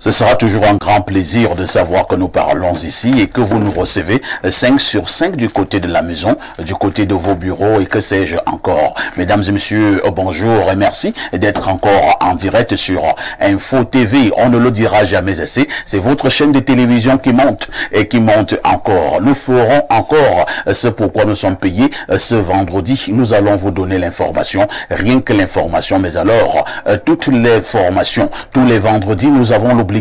Ce sera toujours un grand plaisir de savoir que nous parlons ici et que vous nous recevez 5 sur 5 du côté de la maison, du côté de vos bureaux et que sais-je encore. Mesdames et messieurs, bonjour et merci d'être encore en direct sur Info TV. On ne le dira jamais assez, c'est votre chaîne de télévision qui monte et qui monte encore. Nous ferons encore ce pourquoi nous sommes payés ce vendredi. Nous allons vous donner l'information, rien que l'information, mais alors toutes les formations, tous les vendredis, nous avons l'obligation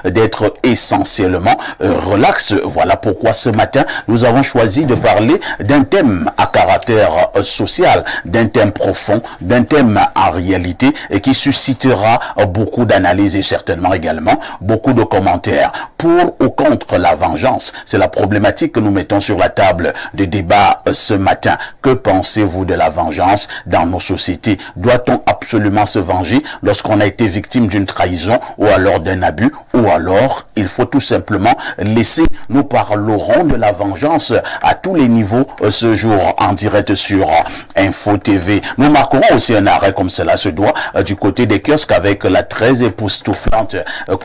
d'être essentiellement relax. Voilà pourquoi ce matin, nous avons choisi de parler d'un thème à caractère social, d'un thème profond, d'un thème en réalité et qui suscitera beaucoup d'analyses et certainement également beaucoup de commentaires. Pour ou contre la vengeance, c'est la problématique que nous mettons sur la table de débat ce matin. Que pensez-vous de la vengeance dans nos sociétés? Doit-on absolument se venger lorsqu'on a été victime d'une trahison ou alors d'un abus, ou alors il faut tout simplement laisser? Nous parlerons de la vengeance à tous les niveaux ce jour en direct sur Info TV. Nous marquerons aussi un arrêt comme cela se doit du côté des kiosques avec la très époustouflante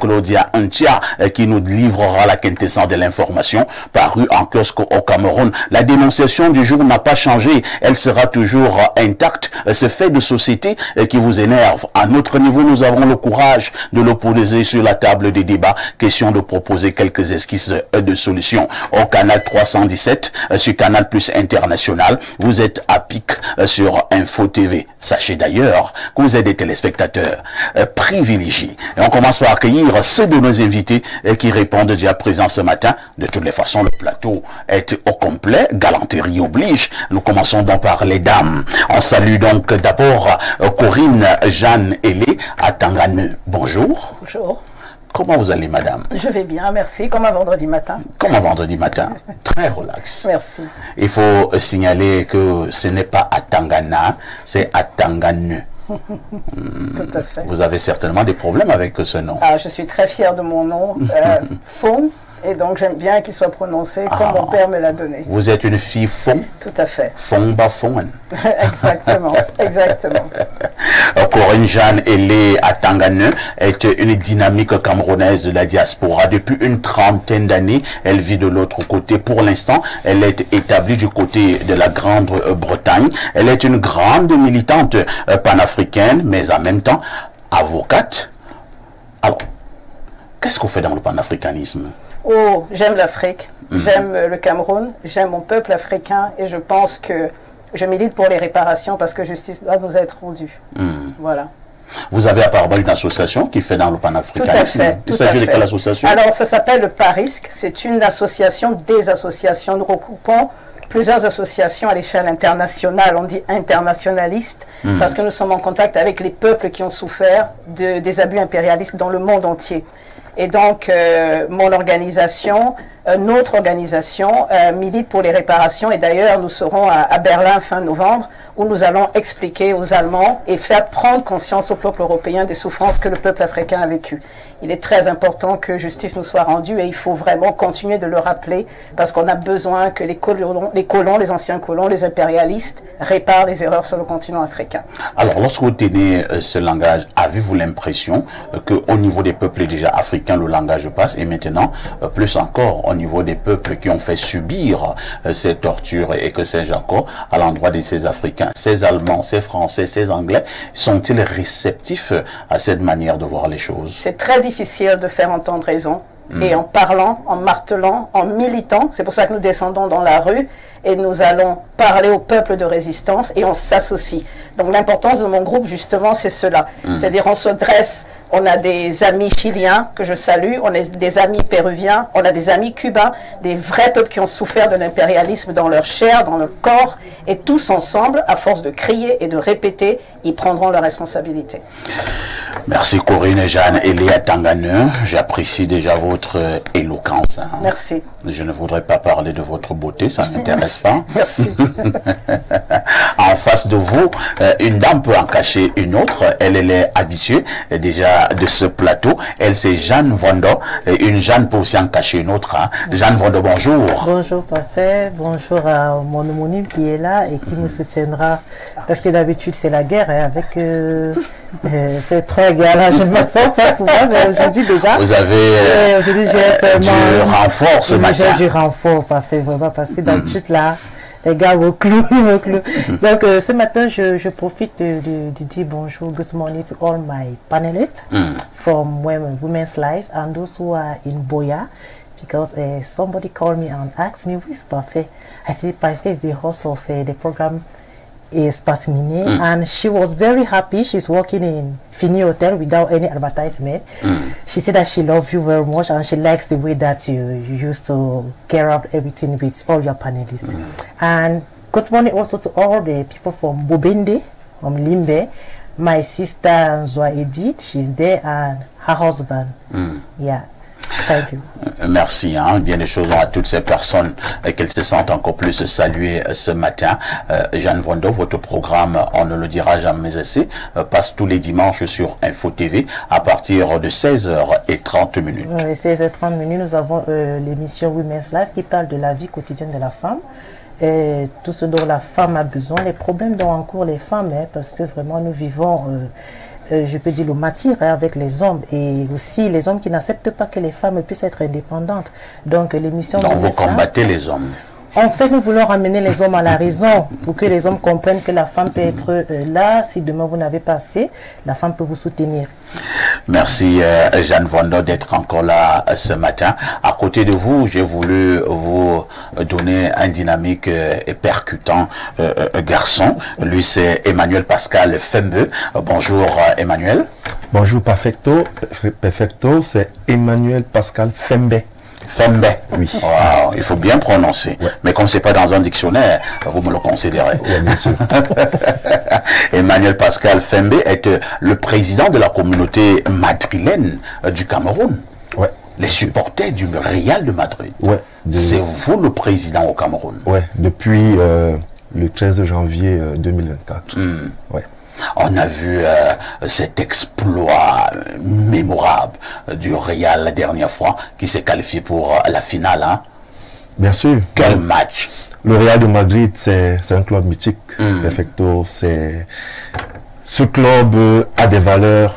Claudia Ntia qui nous livrera la quintessence de l'information parue en kiosque au Cameroun. La dénonciation du jour n'a pas changé, elle sera toujours intacte. Ce fait de société qui vous énerve, à notre niveau, nous avons le courage de l'opposer sur la table des débats. Question de proposer quelques esquisses de solutions. Au canal 317, sur Canal Plus International, vous êtes à pic sur Info TV. Sachez d'ailleurs que vous êtes des téléspectateurs privilégiés. Et on commence par accueillir ceux de nos invités qui répondent déjà présents ce matin. De toutes les façons, le plateau est au complet. Galanterie oblige. Nous commençons donc par les dames. On salue donc d'abord Corinne Jeanne Elé à Tanganeux. Bonjour. Bonjour. Comment vous allez, madame? Je vais bien, merci. Comme un vendredi matin. Comme un vendredi matin. Très relax. Merci. Il faut signaler que ce n'est pas à Tangana, c'est à Tanganeux. Tout à fait. Vous avez certainement des problèmes avec ce nom. Ah, je suis très fière de mon nom, Fon, et donc j'aime bien qu'il soit prononcé comme mon père me l'a donné. Vous êtes une fille Fon? Tout à fait. Fomba Fon. Exactement, exactement. Corinne Jeanne Elé à Tanganeux est une dynamique camerounaise de la diaspora. Depuis une trentaine d'années, elle vit de l'autre côté. Pour l'instant, elle est établie du côté de la Grande-Bretagne. Elle est une grande militante panafricaine, mais en même temps avocate. Alors, qu'est-ce qu'on fait dans le panafricanisme? Oh, j'aime l'Afrique, j'aime le Cameroun, j'aime mon peuple africain et je pense que je milite pour les réparations parce que justice doit nous être rendue. Voilà. Vous avez apparemment une association qui fait dans le panafricanisme. Tout à fait. Il s'agit de quelle association? Alors, ça s'appelle le PARISC. C'est une association des associations. Nous regroupons plusieurs associations à l'échelle internationale. On dit internationaliste parce que nous sommes en contact avec les peuples qui ont souffert des abus impérialistes dans le monde entier. Et donc, mon organisation, notre organisation, milite pour les réparations. Et d'ailleurs, nous serons à Berlin fin novembre, où nous allons expliquer aux Allemands et faire prendre conscience au peuple européen des souffrances que le peuple africain a vécues. Il est très important que justice nous soit rendue et il faut vraiment continuer de le rappeler parce qu'on a besoin que les anciens colons, les impérialistes réparent les erreurs sur le continent africain. Alors, lorsque vous tenez ce langage, avez-vous l'impression qu'au niveau des peuples déjà africains, le langage passe et maintenant, plus encore, au niveau des peuples qui ont fait subir ces tortures et que sais-je encore à l'endroit de ces Africains, ces Allemands, ces Français, ces Anglais, sont-ils réceptifs à cette manière de voir les choses? C'est très difficile de faire entendre raison. Et en parlant, en martelant, en militant, c'est pour ça que nous descendons dans la rue et nous allons parler au peuple de résistance et on s'associe. Donc l'importance de mon groupe, justement, c'est cela. C'est-à-dire on se dresse, on a des amis chiliens que je salue, on a des amis péruviens, on a des amis cubains, des vrais peuples qui ont souffert de l'impérialisme dans leur chair, dans leur corps, et tous ensemble, à force de crier et de répéter, ils prendront leurs responsabilités. Merci Corinne et Jeanne Elé à Tanganeux. J'apprécie déjà votre éloquence. Hein. Merci. Je ne voudrais pas parler de votre beauté, ça ne m'intéresse pas. Merci. en face de vous, une dame peut en cacher une autre. Elle est habituée déjà de ce plateau. Elle, c'est Jeanne Vondo. Une Jeanne peut aussi en cacher une autre. Hein. Jeanne Vondo, bonjour. Bonjour, parfait. Bonjour à mon homonyme qui est là et qui me soutiendra. Parce que d'habitude, c'est la guerre hein, avec ces trois gars-là. Je ne me sens pas souvent, mais aujourd'hui déjà. Vous avez aujourd'hui, j'ai du renfort ce matin. J'ai du renfort, parfait, vraiment. Parce que d'habitude, là, les gars au clou, au clou. Donc, ce matin, je profite de dire bonjour, good morning to all my panelists from Women's Life and those who are in Boya. Because somebody called me and asked me, who is Parfait? I said, Parfait is the host of the program Espace Minier. And she was very happy. She's working in Fini Hotel without any advertisement. She said that she loves you very much and she likes the way that you used to care out everything with all your panelists. And good morning also to all the people from Bobende, from Limbe. My sister Nzoa Edith, she's there, and her husband. Yeah. Thank you. Merci, hein, bien des choses à toutes ces personnes qu'elles se sentent encore plus saluées ce matin. Jeanne Vondo, votre programme, on ne le dira jamais assez, passe tous les dimanches sur Info TV à partir de 16h30. Oui, 16h30, nous avons l'émission Women's Life qui parle de la vie quotidienne de la femme. Et tout ce dont la femme a besoin, les problèmes dont encourent les femmes, hein, parce que vraiment nous vivons, je peux dire, le martyre hein, avec les hommes et aussi les hommes qui n'acceptent pas que les femmes puissent être indépendantes. Donc l'émission... Donc vous combattez les hommes. En fait, nous voulons ramener les hommes à la raison pour que les hommes comprennent que la femme peut être là. Si demain vous n'avez pas assez, la femme peut vous soutenir. Merci Jeanne Vondo d'être encore là ce matin. À côté de vous, j'ai voulu vous donner un dynamique et percutant garçon. Lui, c'est Emmanuel Pascal Fembe. Bonjour Emmanuel. Bonjour Perfecto. Perfecto, c'est Emmanuel Pascal Fembe. Fembe. Oui. Wow, il faut bien prononcer. Ouais. Mais comme c'est pas dans un dictionnaire, vous me le considérez. Oui, bien sûr. Emmanuel Pascal Fembe est le président de la communauté madrilène du Cameroun. Ouais. Les supporters du Real de Madrid. Ouais. C'est vous le président au Cameroun. Ouais. Depuis le 13 janvier 2024. Ouais. On a vu cet exploit mémorable du Real la dernière fois qui s'est qualifié pour la finale. Hein? Bien sûr. Quel match! Le Real de Madrid, c'est un club mythique. Perfecto, c'est... Ce club a des valeurs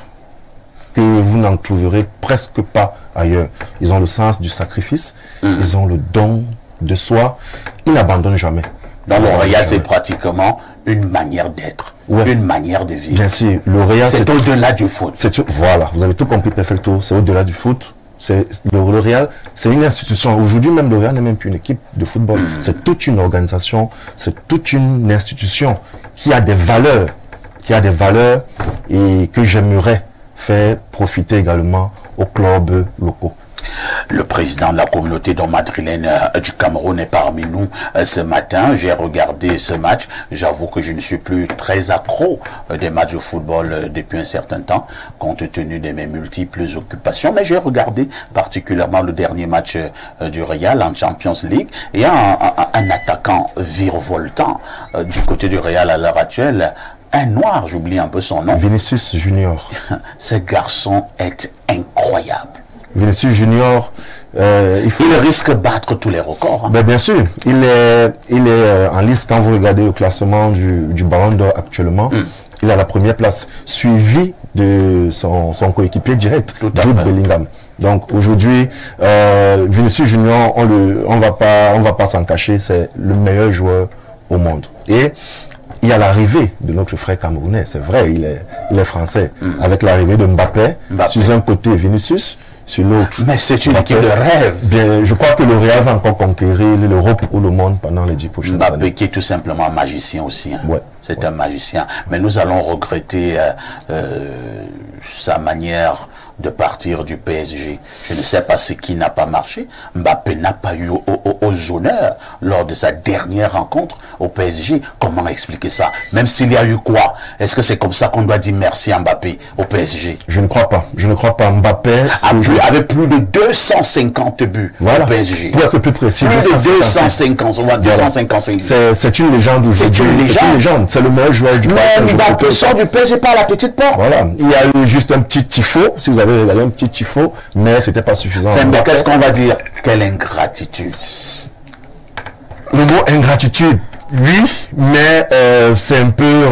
que vous n'en trouverez presque pas ailleurs. Ils ont le sens du sacrifice, ils ont le don de soi, ils n'abandonnent jamais. Dans le Real, c'est pratiquement une manière d'être, une manière de vivre. Bien sûr, le Real, c'est au-delà du foot. Voilà, vous avez tout compris, Perfecto, c'est au-delà du foot. Le Real, c'est une institution. Aujourd'hui même, le Real n'est même plus une équipe de football. C'est toute une organisation, c'est toute une institution qui a des valeurs, et que j'aimerais faire profiter également aux clubs locaux. Le président de la communauté madrilène du Cameroun est parmi nous ce matin. J'ai regardé ce match. J'avoue que je ne suis plus très accro des matchs de football depuis un certain temps, compte tenu de mes multiples occupations. Mais j'ai regardé particulièrement le dernier match du Real en Champions League. Il y a un attaquant virevoltant du côté du Real à l'heure actuelle. Un noir, j'oublie un peu son nom. Vinicius Junior. Ce garçon est incroyable. Vinicius Junior, il risque de battre tous les records. Hein. Ben, bien sûr, il est en liste quand vous regardez le classement du Ballon d'Or actuellement. Il est à la première place, suivi de son coéquipier direct, Jude Bellingham. Donc aujourd'hui, Vinicius Junior, on va pas s'en cacher, c'est le meilleur joueur au monde. Et il y a l'arrivée de notre frère camerounais, c'est vrai, il est français. Avec l'arrivée de Mbappé, sur un côté Vinicius, sur l'autre. Mais c'est une équipe de rêve. Bien, je crois que le Real va encore conquérir l'Europe ou le monde pendant les 10 prochaines années. Mbappé qui est tout simplement un magicien aussi. Hein. Ouais, c'est un magicien. Mais nous allons regretter sa manière de partir du PSG. Je ne sais pas ce qui n'a pas marché. Mbappé n'a pas eu aux honneurs lors de sa dernière rencontre au PSG. Comment expliquer ça? Même s'il y a eu quoi? Est-ce que c'est comme ça qu'on doit dire merci à Mbappé au PSG? Je ne crois pas. Je ne crois pas. Mbappé avec plus de 250 buts au PSG. Pour être plus précis. Plus de 250. On voit 255. C'est une légende aujourd'hui. C'est une légende. C'est le meilleur joueur du PSG. Mais Mbappé sort du PSG par la petite porte. Voilà. Il y a eu juste un petit tifo. Si vous avez regardé un petit tifo, mais c'était pas suffisant. Mais qu'est-ce qu'on va dire? Quelle ingratitude. Le mot ingratitude, oui, mais c'est un peu...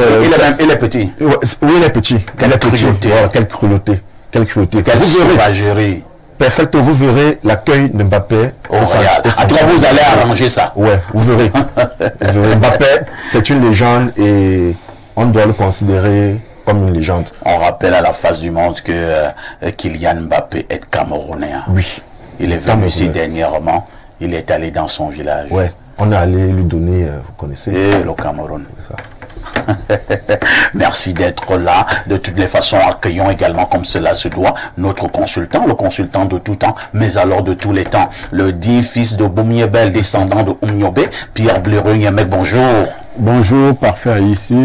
il est petit. Oui, il est petit. Quelle cruauté. Voilà, quelle cruauté. Quelle cruauté. Quelle sauvagerie. Perfect, vous verrez l'accueil de Mbappé au Real. Vous allez arranger ça. Ouais, vous verrez. Mbappé, c'est une légende et on doit le considérer comme une légende. On rappelle à la face du monde que Kylian Mbappé est camerounais. Oui. Il est venu ici dernièrement. Il est allé dans son village. Ouais. On est allé lui donner, vous connaissez. Et le Cameroun. Merci d'être là. De toutes les façons, accueillons également comme cela se doit notre consultant, le consultant de tout temps, mais alors de tous les temps. Le dit fils de Boumiebel, descendant de Oumniobé, Pierre Bléreux-Yemec, bonjour. Bonjour, parfait ici,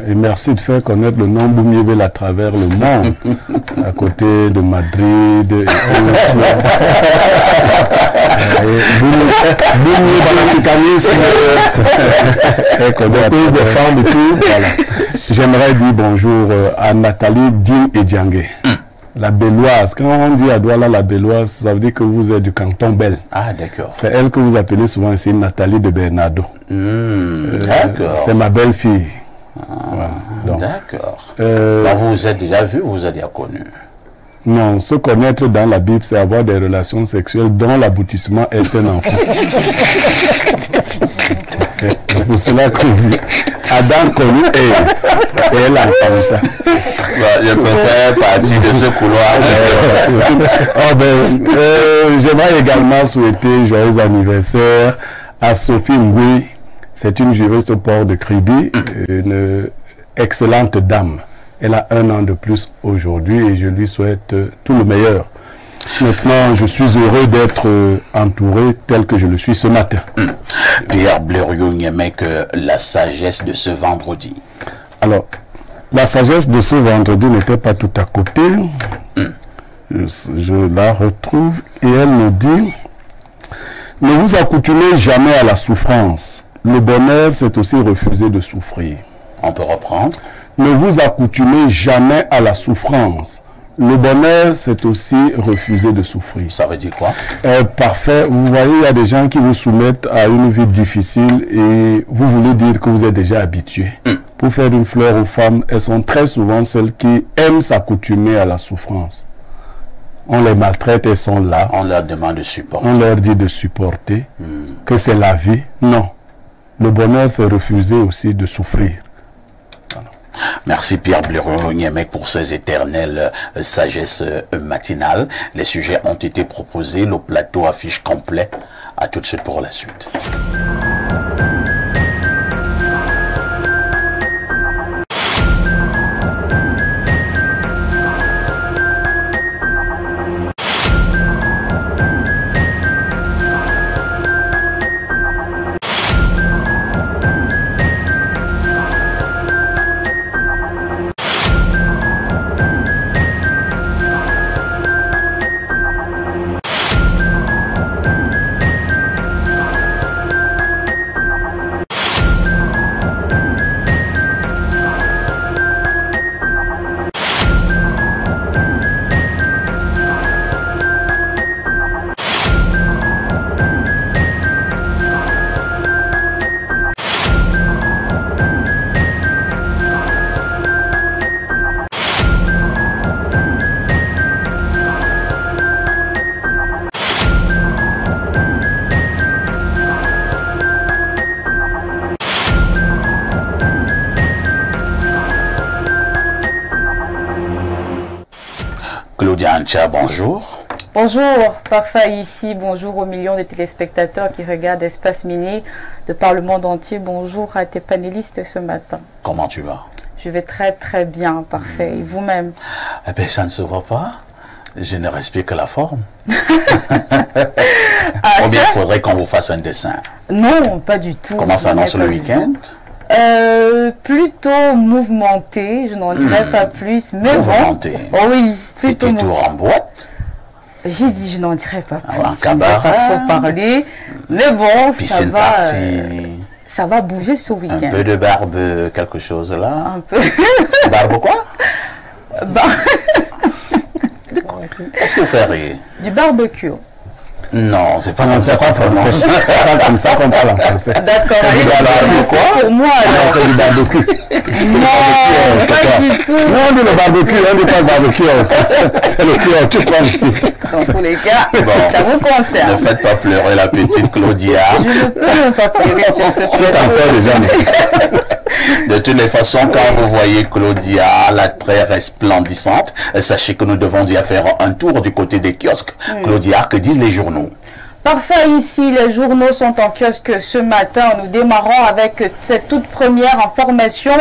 et merci de faire connaître le nom Boumiebel à travers le monde, à côté de Madrid. Des femmes et tout. Voilà. J'aimerais dire bonjour à Nathalie Dim et Diangué. La Belloise. Quand on dit à Douala la Belloise, ça veut dire que vous êtes du canton Bel. Ah, d'accord. C'est elle que vous appelez souvent ici Nathalie de Bernardo. D'accord. C'est ma belle-fille. Voilà. D'accord. Vous vous êtes déjà vu ou vous êtes déjà connu? Non, se connaître dans la Bible, c'est avoir des relations sexuelles dont l'aboutissement est un enfant. C'est pour cela qu'on dit Adam connu et elle enfanta. Je préfère partir de ce couloir. J'aimerais également souhaiter joyeux anniversaire à Sophie Ngui. C'est une juriste au port de Kribi, une excellente dame. Elle a 1 an de plus aujourd'hui et je lui souhaite tout le meilleur. Maintenant, je suis heureux d'être entouré tel que je le suis ce matin. Pierre Blériot-Yemec, la sagesse de ce vendredi. Alors, la sagesse de ce vendredi n'était pas tout à côté. Je la retrouve et elle me dit: ne vous accoutumez jamais à la souffrance. Le bonheur, c'est aussi refuser de souffrir. On peut reprendre. Ne vous accoutumez jamais à la souffrance. Le bonheur, c'est aussi refuser de souffrir. Ça veut dire quoi? Parfait. Vous voyez, il y a des gens qui vous soumettent à une vie difficile et vous voulez dire que vous êtes déjà habitué. Pour faire une fleur aux femmes, elles sont très souvent celles qui aiment s'accoutumer à la souffrance. On les maltraite, elles sont là. On leur demande de supporter. On leur dit de supporter, que c'est la vie. Non. Le bonheur, c'est refuser aussi de souffrir. Merci Pierre Blériot-Yemec pour ces éternelles sagesses matinales. Les sujets ont été proposés, le plateau affiche complet. À tout de suite pour la suite. Claudia Ancha, bonjour. Bonjour, parfait ici, bonjour aux millions de téléspectateurs qui regardent Espace Mini de par le monde entier. Bonjour à tes panélistes ce matin. Comment tu vas? Je vais très très bien, parfait. Et vous-même? Eh bien, ça ne se voit pas. Je ne respecte que la forme. Ah, Combien il faudrait qu'on vous fasse un dessin? Non, pas du tout. Comment s'annonce le week-end? Plutôt mouvementé, je n'en dirais pas plus, mais Mouvementé. bon. Oh oui, plutôt Petit tour en boîte. J'ai dit je n'en dirais pas plus, Un je ne vais cabaret. pas trop parler, mais bon, Piscine ça partie. va bouger ce Un week-end. peu de barbe, quelque chose là. Un peu. Barbe quoi? Bah, Qu'est-ce que vous faites rire? du barbecue. Non, c'est pas Non, comme c'est ça pas qu'on prononce. français. C'est pas comme ça qu'on parle en français. D'accord, C'est du allez, barbecue, quoi? c'est pour moi Non, alors. c'est du barbecue. Non, c'est pas quoi? du tout. Non, on dit le barbecue, on dit pas le barbecue. C'est le cuir, tu prends. Dans tous les cas, Bon. ça vous Ne concerne. faites pas pleurer la petite Claudia. Je ne peux même pas pleurer sur ce Tu t'en plateau. sers déjà, mais. De toutes les façons, quand vous voyez Claudia, la très resplendissante, sachez que nous devons y faire un tour du côté des kiosques. Claudia, que disent les journaux? Parfait, ici, les journaux sont en kiosque ce matin. Nous démarrons avec cette toute première information.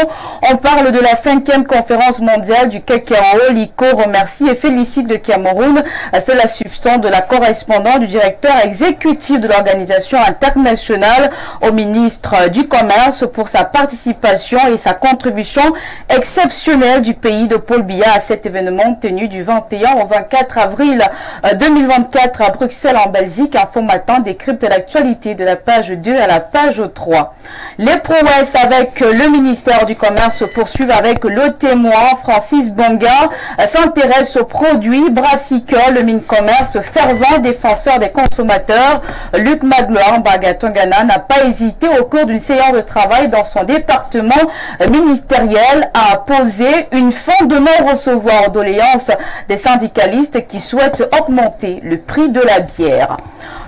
On parle de la 5e conférence mondiale du cacao. L'ICO remercie et félicite le Cameroun. C'est la substance de la correspondance du directeur exécutif de l'organisation internationale au ministre du Commerce pour sa participation et sa contribution exceptionnelle du pays de Paul Biya à cet événement tenu du 21 au 24 avril 2024 à Bruxelles en Belgique. Info Matin décrypte l'actualité de la page 2 à la page 3. Les prouesses avec le ministère du Commerce se poursuivent avec le témoin. Francis Bonga s'intéresse aux produits brassicoles. Le Mincommerce, fervent défenseur des consommateurs. Luc Magloire Bagatongana n'a pas hésité au cours d'une séance de travail dans son département ministériel à poser une fin de non-recevoir doléances des syndicalistes qui souhaitent augmenter le prix de la bière.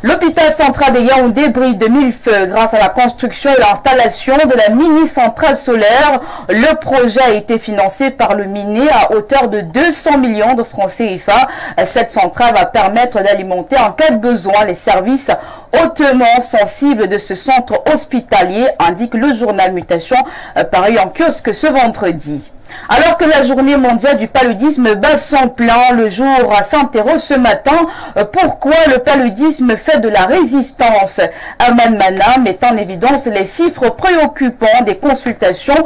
L'hôpital central de Yaoundé brille de mille feux grâce à la construction et l'installation de la mini-centrale solaire. Le projet a été financé par le MINE à hauteur de 200 millions de francs CFA. Cette centrale va permettre d'alimenter en cas de besoin les services hautement sensibles de ce centre hospitalier, indique le journal Mutation paru en kiosque ce vendredi. Alors que la journée mondiale du paludisme bat son plein, le jour s'interroge ce matin pourquoi le paludisme fait de la résistance. Aman Mana met en évidence les chiffres préoccupants des consultations,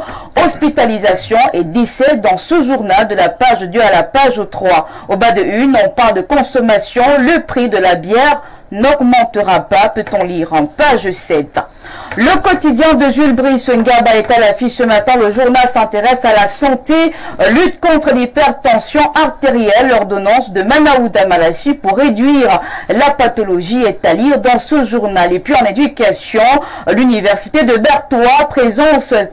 hospitalisations et décès dans ce journal de la page 2 à la page 3. Au bas de une, on parle de consommation, le prix de la bière n'augmentera pas, peut-on lire en page 7. Le quotidien de Jules Brice Ngaba est à l'affiche ce matin. Le journal s'intéresse à la santé, lutte contre l'hypertension artérielle. L'ordonnance de Manaouda Malachi pour réduire la pathologie est à lire dans ce journal. Et puis en éducation, l'université de Berthois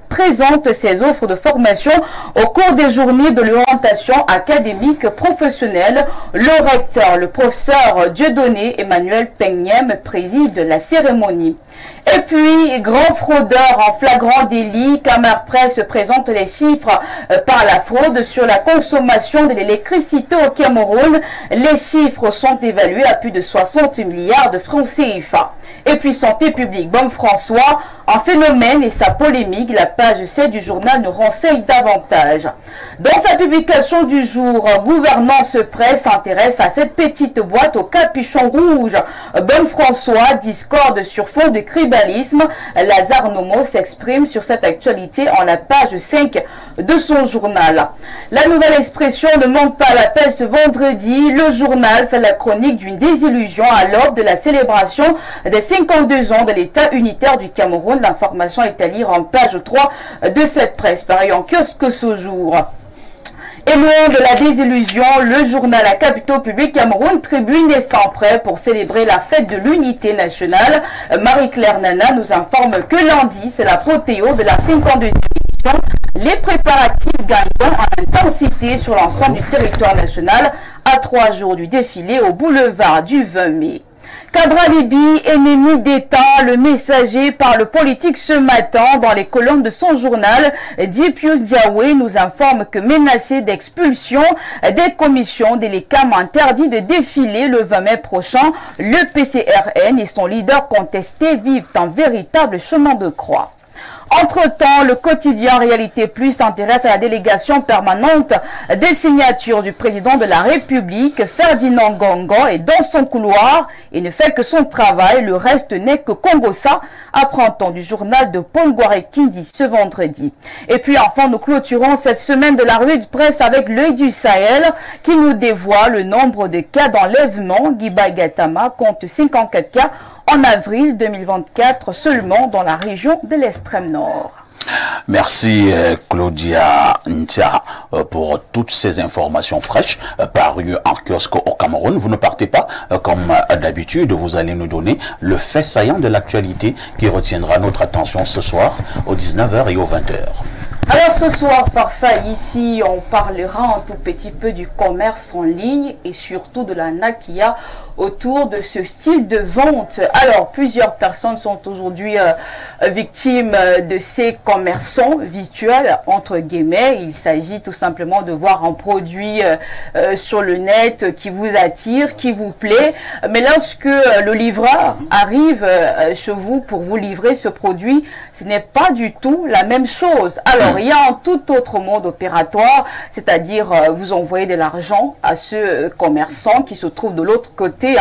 présente ses offres de formation au cours des journées de l'orientation académique professionnelle. Le recteur, le professeur Dieudonné Emmanuel Peignem, préside la cérémonie. Et puis, grand fraudeur en flagrant délit, Camer Presse présente les chiffres par la fraude sur la consommation de l'électricité au Cameroun. Les chiffres sont évalués à plus de 60 milliards de francs CFA. Et puis, santé publique, Bon François, un phénomène et sa polémique, la page 7 du journal nous renseigne davantage. Dans sa publication du jour, Gouvernance Presse s'intéresse à cette petite boîte au capuchon rouge. Bon François discorde sur fond de tribalisme. Lazare Nomo s'exprime sur cette actualité en la page 5 de son journal. La nouvelle expression ne manque pas à l'appel ce vendredi. Le journal fait la chronique d'une désillusion à l'aube de la célébration des 52 ans de l'État unitaire du Cameroun. L'information est à lire en page 3 de cette presse, pareil en kiosque ce jour. Et loin de la désillusion, le journal La Capitale Publique Cameroun Tribune est fin prêt pour célébrer la fête de l'unité nationale. Marie-Claire Nana nous informe que lundi, c'est l'apothéose de la 52e édition. Les préparatifs gagnent en intensité sur l'ensemble du territoire national à 3 jours du défilé au boulevard du 20 mai. Cabra Libi, ennemi d'État, le messager parle politique ce matin dans les colonnes de son journal. Dipius Diawé nous informe que menacé d'expulsion, des commissions des LECAM interdit de défiler le 20 mai prochain. Le PCRN et son leader contesté vivent un véritable chemin de croix. Entre-temps, le quotidien Réalité Plus s'intéresse à la délégation permanente des signatures du président de la République, Ferdinand Gongo, et dans son couloir, il ne fait que son travail, le reste n'est que Congossa, apprend-on du journal de Paul Guarekindi ce vendredi. Et puis enfin, nous clôturons cette semaine de la revue de presse avec l'œil du Sahel qui nous dévoile le nombre de cas d'enlèvement. Guiba Gatama compte 54 cas en avril 2024 seulement dans la région de l'extrême nord. Merci Claudia Ntia pour toutes ces informations fraîches parues en kiosque au Cameroun. Vous ne partez pas comme d'habitude, vous allez nous donner le fait saillant de l'actualité qui retiendra notre attention ce soir aux 19h et aux 20h. Alors ce soir, parfait, ici on parlera un tout petit peu du commerce en ligne et surtout de la qu'il y a autour de ce style de vente. Alors plusieurs personnes sont aujourd'hui victimes de ces commerçants virtuels, entre guillemets. Il s'agit tout simplement de voir un produit sur le net qui vous attire, qui vous plaît. Mais lorsque le livreur arrive chez vous pour vous livrer ce produit, ce n'est pas du tout la même chose. Alors, il y a un tout autre mode opératoire, c'est-à-dire vous envoyez de l'argent à ce commerçant qui se trouve de l'autre côté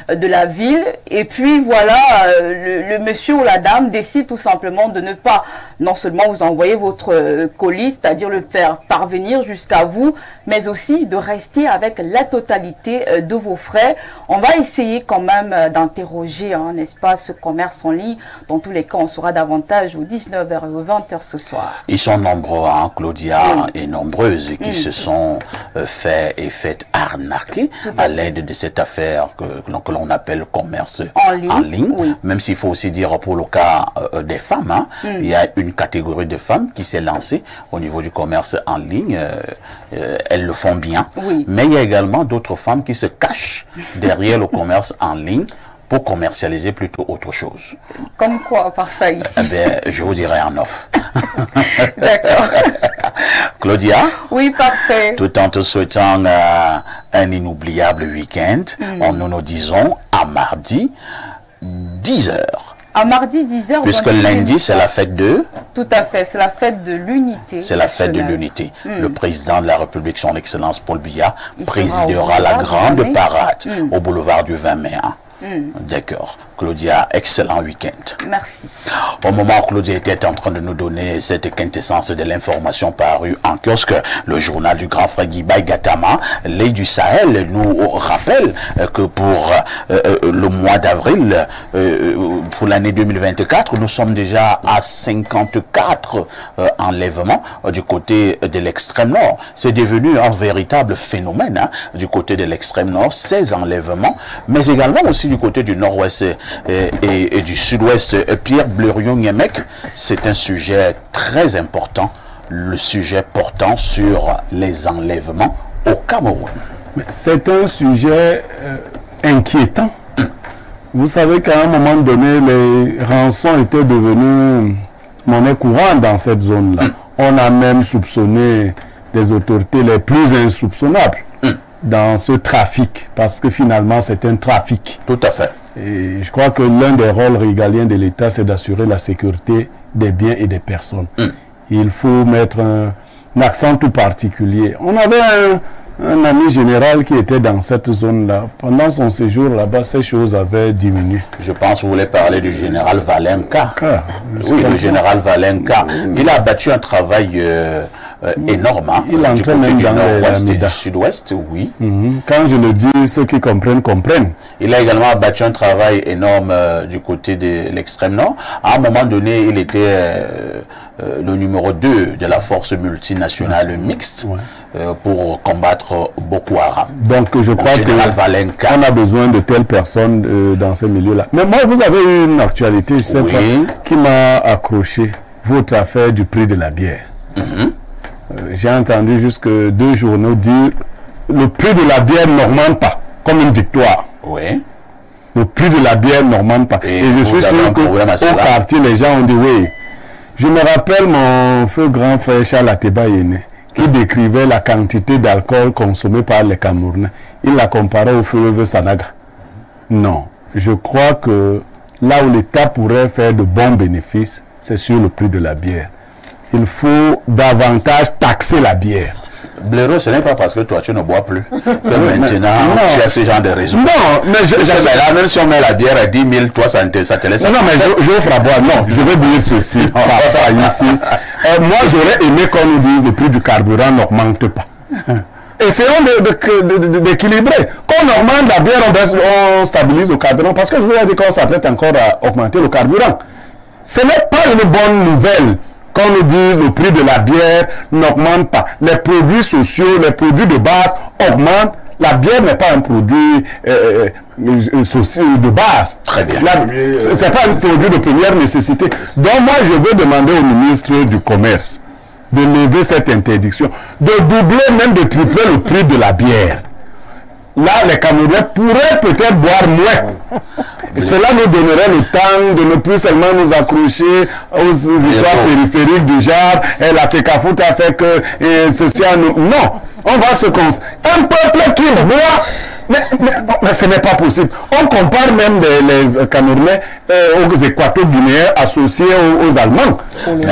de la ville. Et puis, voilà, le monsieur ou la dame décide tout simplement de ne pas non seulement vous envoyer votre colis, c'est-à-dire le faire parvenir jusqu'à vous, mais aussi de rester avec la totalité de vos frais. On va essayer quand même d'interroger, n'est-ce pas, ce commerce en ligne. Dans tous les cas, on saura davantage aux 19h et aux 20h ce soir. Ils sont nombreux, Claudia, et nombreuses qui se sont faites arnaquer à l'aide de cette affaire que l'on appelle commerce en ligne. Oui. Même s'il faut aussi dire pour le cas des femmes, il y a une catégorie de femmes qui s'est lancée au niveau du commerce en ligne. Elles le font bien. Oui. Mais il y a également d'autres femmes qui se cachent derrière le commerce en ligne pour commercialiser plutôt autre chose. Comme quoi, parfait, ici? Je vous dirai en off. D'accord. Claudia? Oui, parfait. Tout en te souhaitant un inoubliable week-end, nous nous disons à mardi 10h. À mardi 10h. Puisque lundi, c'est la fête de... Tout à fait, c'est la fête de l'unité. C'est la fête de l'unité. Le président de la République, son Excellence Paul Biya, présidera la grande parade au boulevard du 20 mai. D'accord. Claudia, excellent week-end. Merci. Au moment où Claudia était en train de nous donner cette quintessence de l'information parue en kiosque, le journal du grand frère Guiba Gatama, l'œil du Sahel, nous rappelle que pour le mois d'avril, pour l'année 2024, nous sommes déjà à 54 enlèvements du côté de l'extrême nord. C'est devenu un véritable phénomène du côté de l'extrême nord, 16 enlèvements, mais également aussi du côté du nord-ouest et du sud-ouest. Pierre Blerion-Niemek, c'est un sujet très important, le sujet portant sur les enlèvements au Cameroun. C'est un sujet inquiétant. Vous savez qu'à un moment donné, les rançons étaient devenues monnaie courante dans cette zone-là. On a même soupçonné des autorités les plus insoupçonnables dans ce trafic, parce que finalement c'est un trafic. Tout à fait. Et je crois que l'un des rôles régaliens de l'État, c'est d'assurer la sécurité des biens et des personnes. Il faut mettre un accent tout particulier. On avait un ami général qui était dans cette zone-là. Pendant son séjour là-bas, ces choses avaient diminué. Je pense que vous voulez parler du général Valenka. Oui, le général Valenka. Il a abattu un travail énorme. Il entrait même dans nord-ouest et du sud-ouest, oui. Quand je le dis, ceux qui comprennent, comprennent. Il a également abattu un travail énorme du côté de l'extrême nord. À un moment donné, il était le numéro 2 de la force multinationale mixte pour combattre Boko Haram. Donc je crois qu'on a besoin de telles personnes dans ces milieux-là. Mais moi, vous avez eu une actualité, je sais pas, qui m'a accroché. Votre affaire du prix de la bière. J'ai entendu jusque 2 journaux dire le prix de la bière n'augmente pas, comme une victoire. Oui. Le prix de la bière n'augmente pas. Et je suis sûr qu'au quartier, les gens ont dit oui. Je me rappelle mon feu grand frère Charles Ateba Yéné, qui décrivait la quantité d'alcool consommée par les Camerounais. Il la comparait au fleuve Sanaga. Non, je crois que là où l'État pourrait faire de bons bénéfices, c'est sur le prix de la bière. Il faut davantage taxer la bière. Blaireau, ce n'est pas parce que toi tu ne bois plus que maintenant tu as ce genre de raison. Non, mais là, même si on met la bière à 10 000, toi ça te laisse. Non, mais je offre à boire. Non, je vais dire ceci. Ici. Moi, j'aurais aimé qu'on nous dise le prix du carburant n'augmente pas. Essayons d'équilibrer. Quand on augmente la bière, on stabilise le carburant. Parce que je vous ai dit qu'on s'apprête encore à augmenter le carburant. Ce n'est pas une bonne nouvelle. Quand on nous dit le prix de la bière n'augmente pas, les produits sociaux, les produits de base augmentent, la bière n'est pas un produit social de base. Très bien. Ce n'est pas un produit de première nécessité. Donc moi, je veux demander au ministre du Commerce de lever cette interdiction, de doubler, même de tripler le prix de la bière. Là, les Camerounais pourraient peut-être boire moins. Et cela nous donnerait le temps de ne plus seulement nous accrocher aux histoires périphériques du genre elle a fait Cafout a fait que ceci non, on va se concentrer. Un peuple qui boit, mais ce n'est pas possible. On compare même les Camerounais aux Équato-Guinéens associés aux Allemands.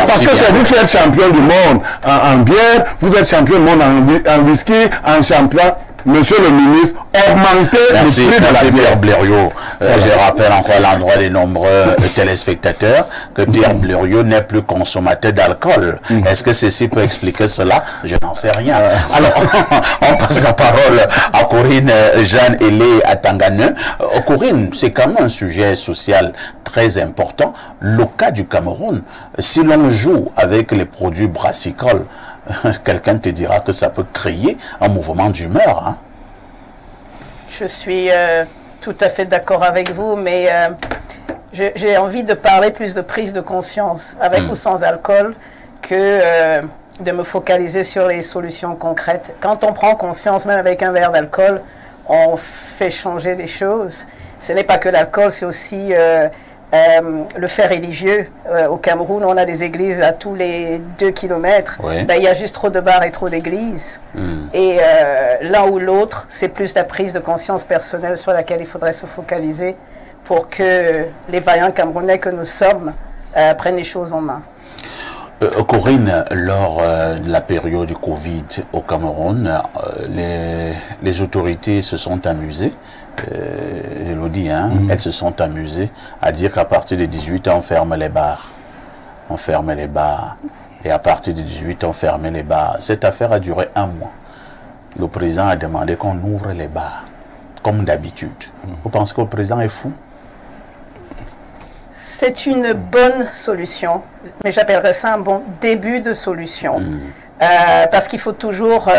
Parce que c'est vous qui êtes champion du monde en bière, vous êtes champion du monde en whisky, en champion. Monsieur le ministre, augmenter le prix de la bière. Blériot. Je rappelle encore à l'endroit des nombreux téléspectateurs que Pierre Blériot n'est plus consommateur d'alcool. Est-ce que ceci peut expliquer cela? Je n'en sais rien. Alors, on passe la parole à Corinne Jeanne Hélé à Tanganeux. Corinne, c'est quand même un sujet social très important. Le cas du Cameroun, si l'on joue avec les produits brassicoles, quelqu'un te dira que ça peut créer un mouvement d'humeur. Hein? Je suis tout à fait d'accord avec vous, mais j'ai envie de parler plus de prise de conscience, avec ou sans alcool, que de me focaliser sur les solutions concrètes. Quand on prend conscience, même avec un verre d'alcool, on fait changer des choses. Ce n'est pas que l'alcool, c'est aussi le fait religieux. Au Cameroun, on a des églises à tous les 2 kilomètres. Oui. Ben, il y a juste trop de bars et trop d'églises. Et l'un ou l'autre, c'est plus la prise de conscience personnelle sur laquelle il faudrait se focaliser pour que les vaillants Camerounais que nous sommes prennent les choses en main. Corinne, lors de la période du Covid au Cameroun, les autorités se sont amusées, je le dis, hein, elles se sont amusées à dire qu'à partir de 18 ans, on ferme les bars. On ferme les bars. Et à partir de 18 ans, on ferme les bars. Cette affaire a duré 1 mois. Le président a demandé qu'on ouvre les bars, comme d'habitude. Vous pensez que le président est fou? C'est une bonne solution, mais j'appellerais ça un bon début de solution. Parce qu'il faut toujours,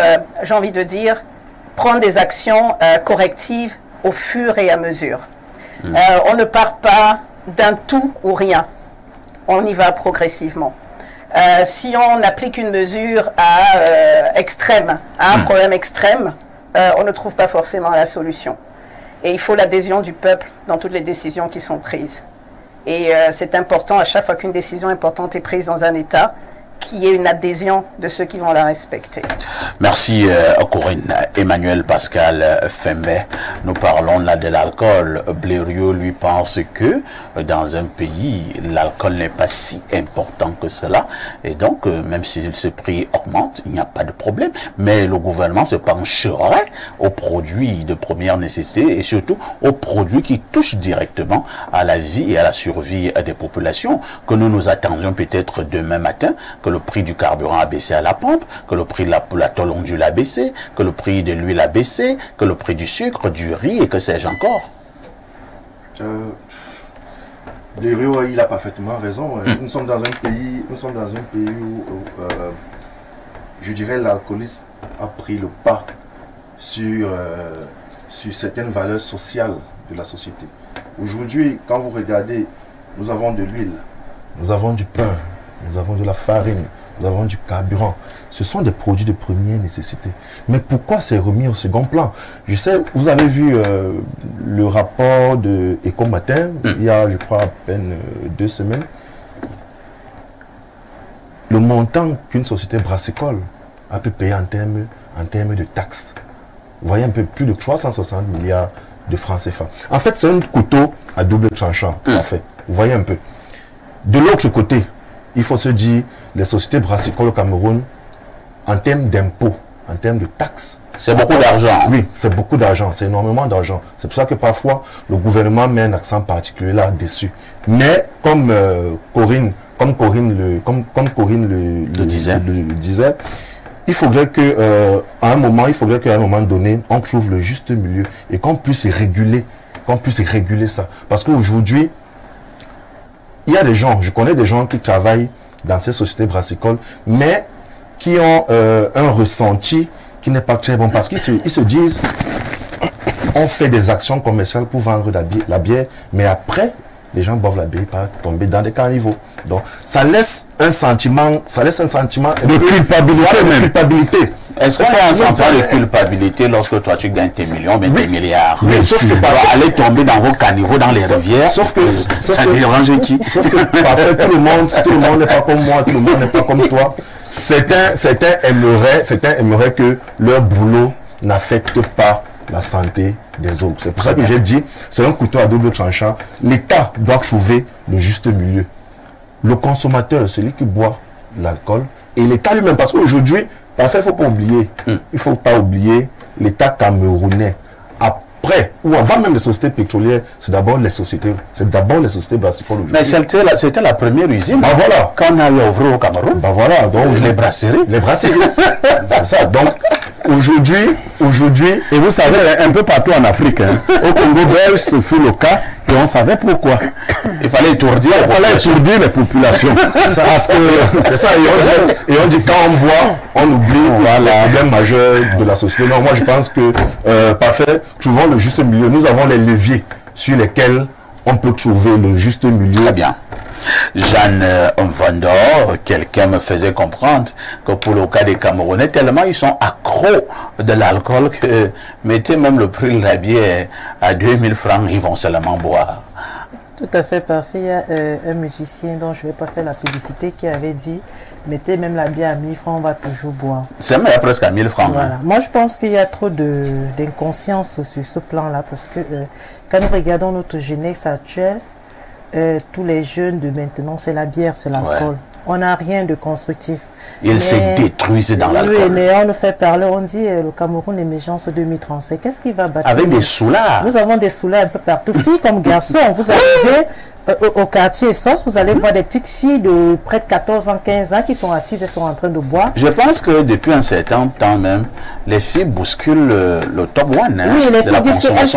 j'ai envie de dire, prendre des actions correctives au fur et à mesure. On ne part pas d'un tout ou rien. On y va progressivement. Si on applique une mesure extrême, à un problème extrême, on ne trouve pas forcément la solution. Et il faut l'adhésion du peuple dans toutes les décisions qui sont prises. Et c'est important, à chaque fois qu'une décision importante est prise dans un État, qu'il y ait une adhésion de ceux qui vont la respecter. Merci Corinne. Emmanuel Pascal Fembe, nous parlons là de l'alcool. Blériot lui pense que dans un pays, l'alcool n'est pas si important que cela. Et donc, même si ce prix augmente, il n'y a pas de problème. Mais le gouvernement se pencherait aux produits de première nécessité et surtout aux produits qui touchent directement à la vie et à la survie des populations, que nous nous attendions peut-être demain matin, que le prix du carburant a baissé à la pompe, que le prix de la tôle ondule a baissé, que le prix de l'huile a baissé, que le prix du sucre, du riz et que sais-je encore. Blériot, il a parfaitement raison. Nous sommes dans un pays où je dirais l'alcoolisme a pris le pas sur certaines valeurs sociales de la société. Aujourd'hui, quand vous regardez, nous avons de l'huile, nous avons du pain, nous avons de la farine, nous avons du carburant. Ce sont des produits de première nécessité. Mais pourquoi c'est remis au second plan? Je sais, vous avez vu le rapport de Ecomatin, il y a, je crois, à peine 2 semaines. Le montant qu'une société brassicole a pu payer en termes de taxes. Vous voyez un peu plus de 360 milliards de francs CFA. En fait, c'est un couteau à double tranchant, en fait. Vous voyez un peu. De l'autre côté, il faut se dire, les sociétés brassicoles au Cameroun, en termes d'impôts, en termes de taxes, c'est beaucoup d'argent. Oui, c'est beaucoup d'argent, c'est énormément d'argent. C'est pour ça que parfois, le gouvernement met un accent particulier là-dessus. Mais comme Corinne le disait, il faudrait que à un moment donné, on trouve le juste milieu et qu'on puisse réguler ça. Parce qu'aujourd'hui, il y a des gens, je connais des gens qui travaillent dans ces sociétés brassicoles, mais qui ont un ressenti qui n'est pas très bon, parce qu'ils se disent, on fait des actions commerciales pour vendre la bière, mais après, les gens boivent la bière par tomber dans des caniveaux. Donc, ça laisse un sentiment de culpabilité. Est-ce qu'on a un sentiment de culpabilité lorsque toi tu gagnes tes millions, mais tes milliards? Oui, sauf que aller tomber dans vos caniveaux, dans les rivières, ça dérange qui? Sauf que parfois, tout le monde n'est pas comme moi, tout le monde n'est pas comme toi. Certains aimeraient que leur boulot n'affecte pas la santé des autres. C'est pour ça que j'ai dit, c'est un couteau à double tranchant. L'État doit trouver le juste milieu. Le consommateur, celui qui boit l'alcool, et l'État lui-même, parce qu'aujourd'hui, parfois, il ne faut pas oublier l'État camerounais. Après, ou avant même les sociétés pétrolières, c'est d'abord les sociétés brassicoles aujourd'hui. Mais c'était la première usine. Bah voilà. Quand on a ouvert au Cameroun. Bah voilà. Donc, les brasseries. Les brasseries. C'est ça. Donc, aujourd'hui, et vous savez, un peu partout en Afrique, hein, au Congo belge, ce fut le cas, et on savait pourquoi. Il fallait étourdir les populations. Parce que c'est ça, et on dit quand on boit, on oublie le problème majeur de la société. Non, moi je pense que parfait, trouvons le juste milieu. Nous avons les leviers sur lesquels on peut trouver le juste milieu. Très bien. Jeanne Vandor, quelqu'un me faisait comprendre que pour le cas des Camerounais, tellement ils sont accros de l'alcool que mettez même le prix de la bière à 2000 francs, ils vont seulement boire. Tout à fait parfait. Il y a un musicien dont je ne vais pas faire la publicité qui avait dit mettez même la bière à 1000 francs, on va toujours boire. C'est même presque à 1000 francs. Voilà. Hein. Moi, je pense qu'il y a trop d'inconscience sur ce plan-là parce que quand nous regardons notre jeunesse actuelle, tous les jeunes de maintenant, c'est la bière, c'est l'alcool. Ouais. On n'a rien de constructif. Ils se détruisent dans l'alcool. Oui, mais on nous fait parler, on dit le Cameroun émergence 2035. Qu'est-ce qui va bâtir? Avec des soulards. Nous avons des soulards un peu partout. Filles comme garçons, vous arrivez au quartier Sos, vous allez voir des petites filles de près de 14 ans, 15 ans qui sont assises et sont en train de boire. Je pense que depuis un certain temps même, les filles bousculent le top one. Hein, oui, les filles disent qu'elles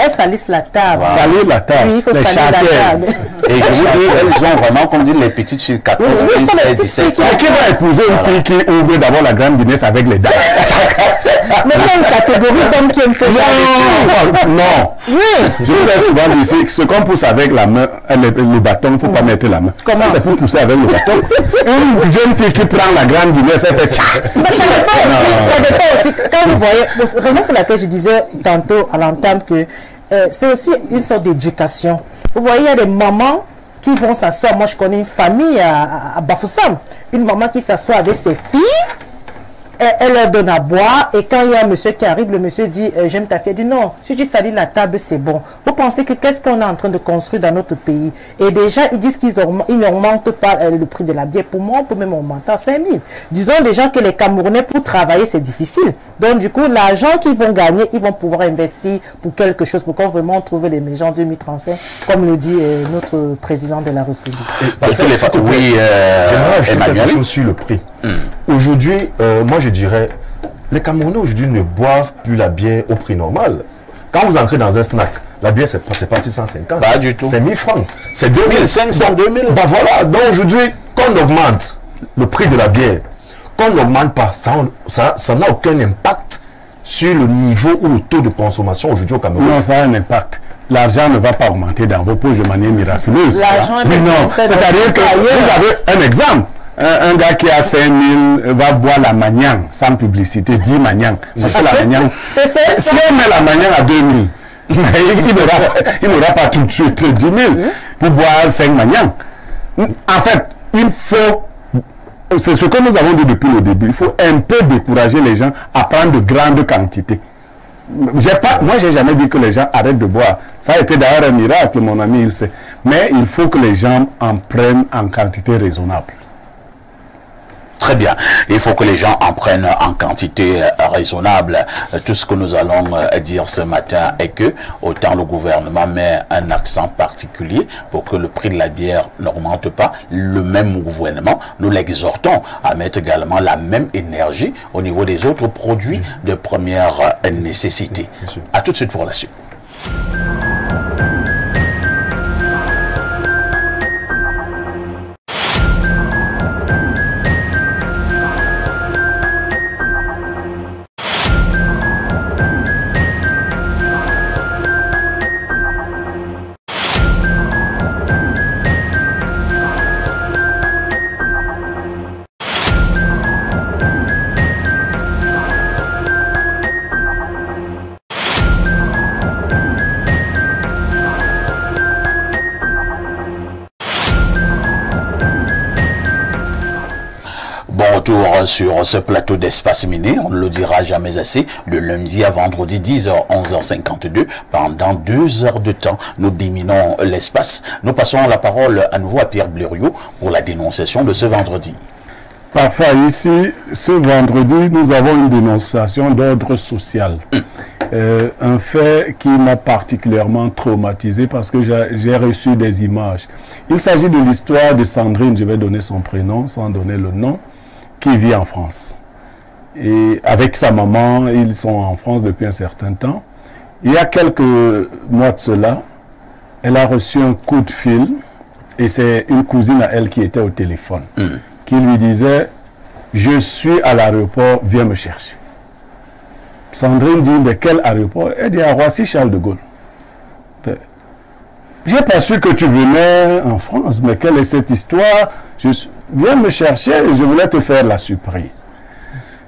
salissent la table. Wow. Salir la table. Oui, il faut salir la table. Et je vous dis, elles ont vraiment, comme dit les petites filles, 14, 16, 17 ans. Qui va épouser une fille qui ouvre d'abord la grande Guinness avec les dames? Mais il y a une catégorie d'hommes qui aiment ce genre de choses. Non. Oui. Je vous ai souvent dit, ce qu'on pousse avec la main, le bâton, il ne faut pas mettre la main. Comment? C'est pour pousser avec le bâton. Une jeune fille qui prend la grande Guinness, elle fait tcha. Mais ça dépend aussi. Quand vous voyez, raison pour laquelle je disais tantôt à l'entame que c'est aussi une sorte d'éducation. Vous voyez, il y a des mamans qui vont s'asseoir. Moi, je connais une famille à Bafoussam. Une maman qui s'assoit avec ses filles. Elle leur donne à boire et quand il y a un monsieur qui arrive, le monsieur dit j'aime ta fille. Elle dit non, si tu salis la table, c'est bon. Vous pensez que qu'est-ce qu'on est en train de construire dans notre pays? Et déjà, ils disent qu'ils n'augmentent pas le prix de la bière. Pour moi, on peut même augmenter à 5 000. Disons déjà que les Camerounais, pour travailler, c'est difficile. Donc, du coup, l'argent qu'ils vont gagner, ils vont pouvoir investir pour quelque chose, pour qu'on vraiment trouve les maisons 2035, comme le dit notre président de la République. Oui, Emmanuel. Quelque chose sur le prix. Aujourd'hui, moi je dirais, les Camerounais aujourd'hui ne boivent plus la bière au prix normal. Quand vous entrez dans un snack, la bière c'est pas 650. Pas du tout. C'est 1000 francs. C'est 2500, 2000. Bah voilà, donc aujourd'hui, qu'on augmente le prix de la bière, qu'on n'augmente pas, ça n'a aucun impact sur le niveau ou le taux de consommation aujourd'hui au Cameroun. Non, ça a un impact. L'argent ne va pas augmenter dans vos poches de manière miraculeuse. L'argent non, c'est-à-dire que vous avez un exemple. Un gars qui a 5 000 va boire la Magnan sans publicité, 10 Magnan. Parce que la Magnan, si on met la Magnan à 2 000, il n'aura pas tout de suite 10 000 pour boire 5 Magnan. En fait, il faut, c'est ce que nous avons dit depuis le début, il faut un peu décourager les gens à prendre de grandes quantités. Moi, j'ai jamais dit que les gens arrêtent de boire. Ça a été d'ailleurs un miracle, mon ami, il sait. Mais il faut que les gens en prennent en quantité raisonnable. Très bien. Il faut que les gens en prennent en quantité raisonnable. Tout ce que nous allons dire ce matin est que autant le gouvernement met un accent particulier pour que le prix de la bière n'augmente pas, le même gouvernement, nous l'exhortons à mettre également la même énergie au niveau des autres produits de première nécessité. À tout de suite pour la suite. Retour sur ce plateau d'Espace Miné, on ne le dira jamais assez, de lundi à vendredi 10h, 11h52, pendant 2 heures de temps, nous déminons l'espace. Nous passons la parole à nouveau à Pierre Blériot pour la dénonciation de ce vendredi. Parfait, ici, ce vendredi, nous avons une dénonciation d'ordre social. Un fait qui m'a particulièrement traumatisé parce que j'ai reçu des images. Il s'agit de l'histoire de Sandrine, je vais donner son prénom sans donner le nom, qui vit en France. Et avec sa maman, ils sont en France depuis un certain temps. Il y a quelques mois de cela, elle a reçu un coup de fil, et c'est une cousine à elle qui était au téléphone, qui lui disait « Je suis à l'aéroport, viens me chercher ». Sandrine dit « De quel aéroport ?» Elle dit « À Roissy-Charles de Gaulle ». J'ai pas su que tu venais en France, mais quelle est cette histoire? Viens me chercher et je voulais te faire la surprise.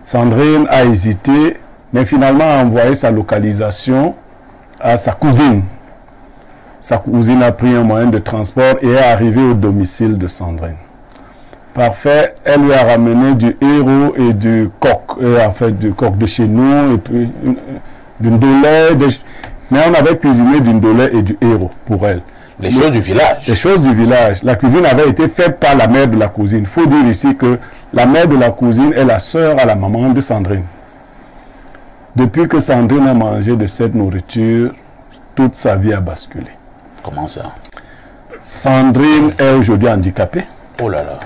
Sandrine a hésité, mais finalement a envoyé sa localisation à sa cousine. Sa cousine a pris un moyen de transport et est arrivée au domicile de Sandrine. Parfait, elle lui a ramené du héros et du coq, en fait du coq de chez nous, et puis d'une dolée, mais on avait cuisiné d'une dolée et du héros pour elle. Les choses du village. Les choses du village. La cuisine avait été faite par la mère de la cousine. Il faut dire ici que la mère de la cousine est la sœur à la maman de Sandrine. Depuis que Sandrine a mangé de cette nourriture, toute sa vie a basculé. Comment ça? Sandrine est aujourd'hui handicapée. Oh là là.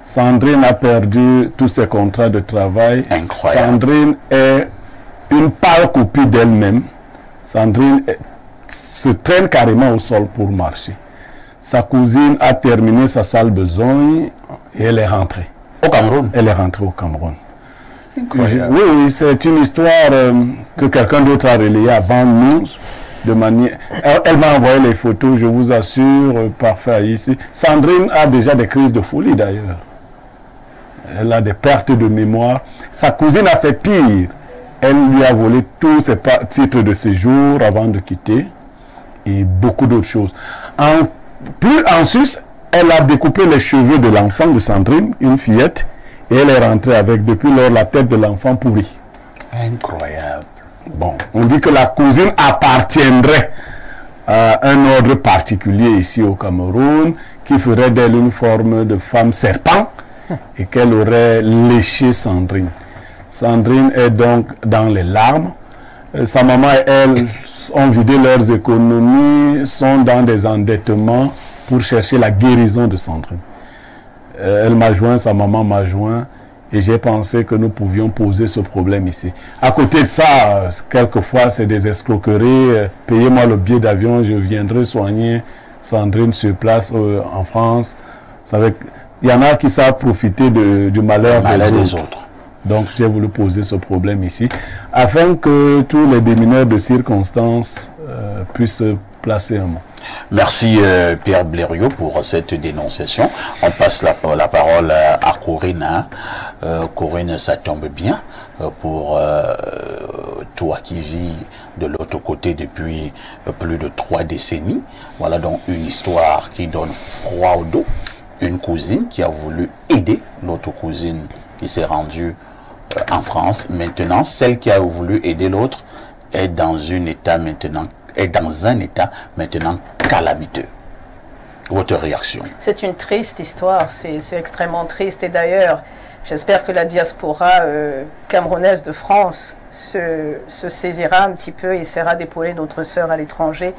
Sandrine a perdu tous ses contrats de travail. Incroyable. Sandrine est une pâle copie d'elle-même. Sandrine se traîne carrément au sol pour marcher. Sa cousine a terminé sa salle de besogne et elle est rentrée. Au Cameroun? Elle est rentrée au Cameroun. Incroyable. Oui, c'est une histoire que quelqu'un d'autre a relayée avant nous. De manière... Elle m'a envoyé les photos, je vous assure, parfait ici. Sandrine a déjà des crises de folie d'ailleurs. Elle a des pertes de mémoire. Sa cousine a fait pire. Elle lui a volé tous ses titres de séjour avant de quitter et beaucoup d'autres choses. En sus, elle a découpé les cheveux de l'enfant de Sandrine, une fillette, et elle est rentrée avec depuis lors la tête de l'enfant pourrie. Incroyable. Bon, on dit que la cousine appartiendrait à un ordre particulier ici au Cameroun qui ferait d'elle une forme de femme serpent et qu'elle aurait léché Sandrine. Sandrine est donc dans les larmes. Sa maman et elle ont vidé leurs économies, sont dans des endettements pour chercher la guérison de Sandrine. Elle m'a joint, sa maman m'a joint, et j'ai pensé que nous pouvions poser ce problème ici. À côté de ça, quelquefois, c'est des escroqueries. Payez-moi le billet d'avion, je viendrai soigner Sandrine sur place en France. Vous savez, il y en a qui savent profiter du malheur des autres. Donc, j'ai voulu poser ce problème ici, afin que tous les démineurs de circonstances puissent placer un mot. Merci Pierre Blériot pour cette dénonciation. On passe la parole à Corinne. Corinne, ça tombe bien pour toi qui vis de l'autre côté depuis plus de 3 décennies. Voilà donc une histoire qui donne froid au dos. Une cousine qui a voulu aider l'autre cousine qui s'est rendue en France. Maintenant, celle qui a voulu aider l'autre est dans un état maintenant calamiteux. Votre réaction? C'est une triste histoire, c'est extrêmement triste. Et d'ailleurs, j'espère que la diaspora camerounaise de France se saisira un petit peu et essaiera d'épauler notre sœur à l'étranger.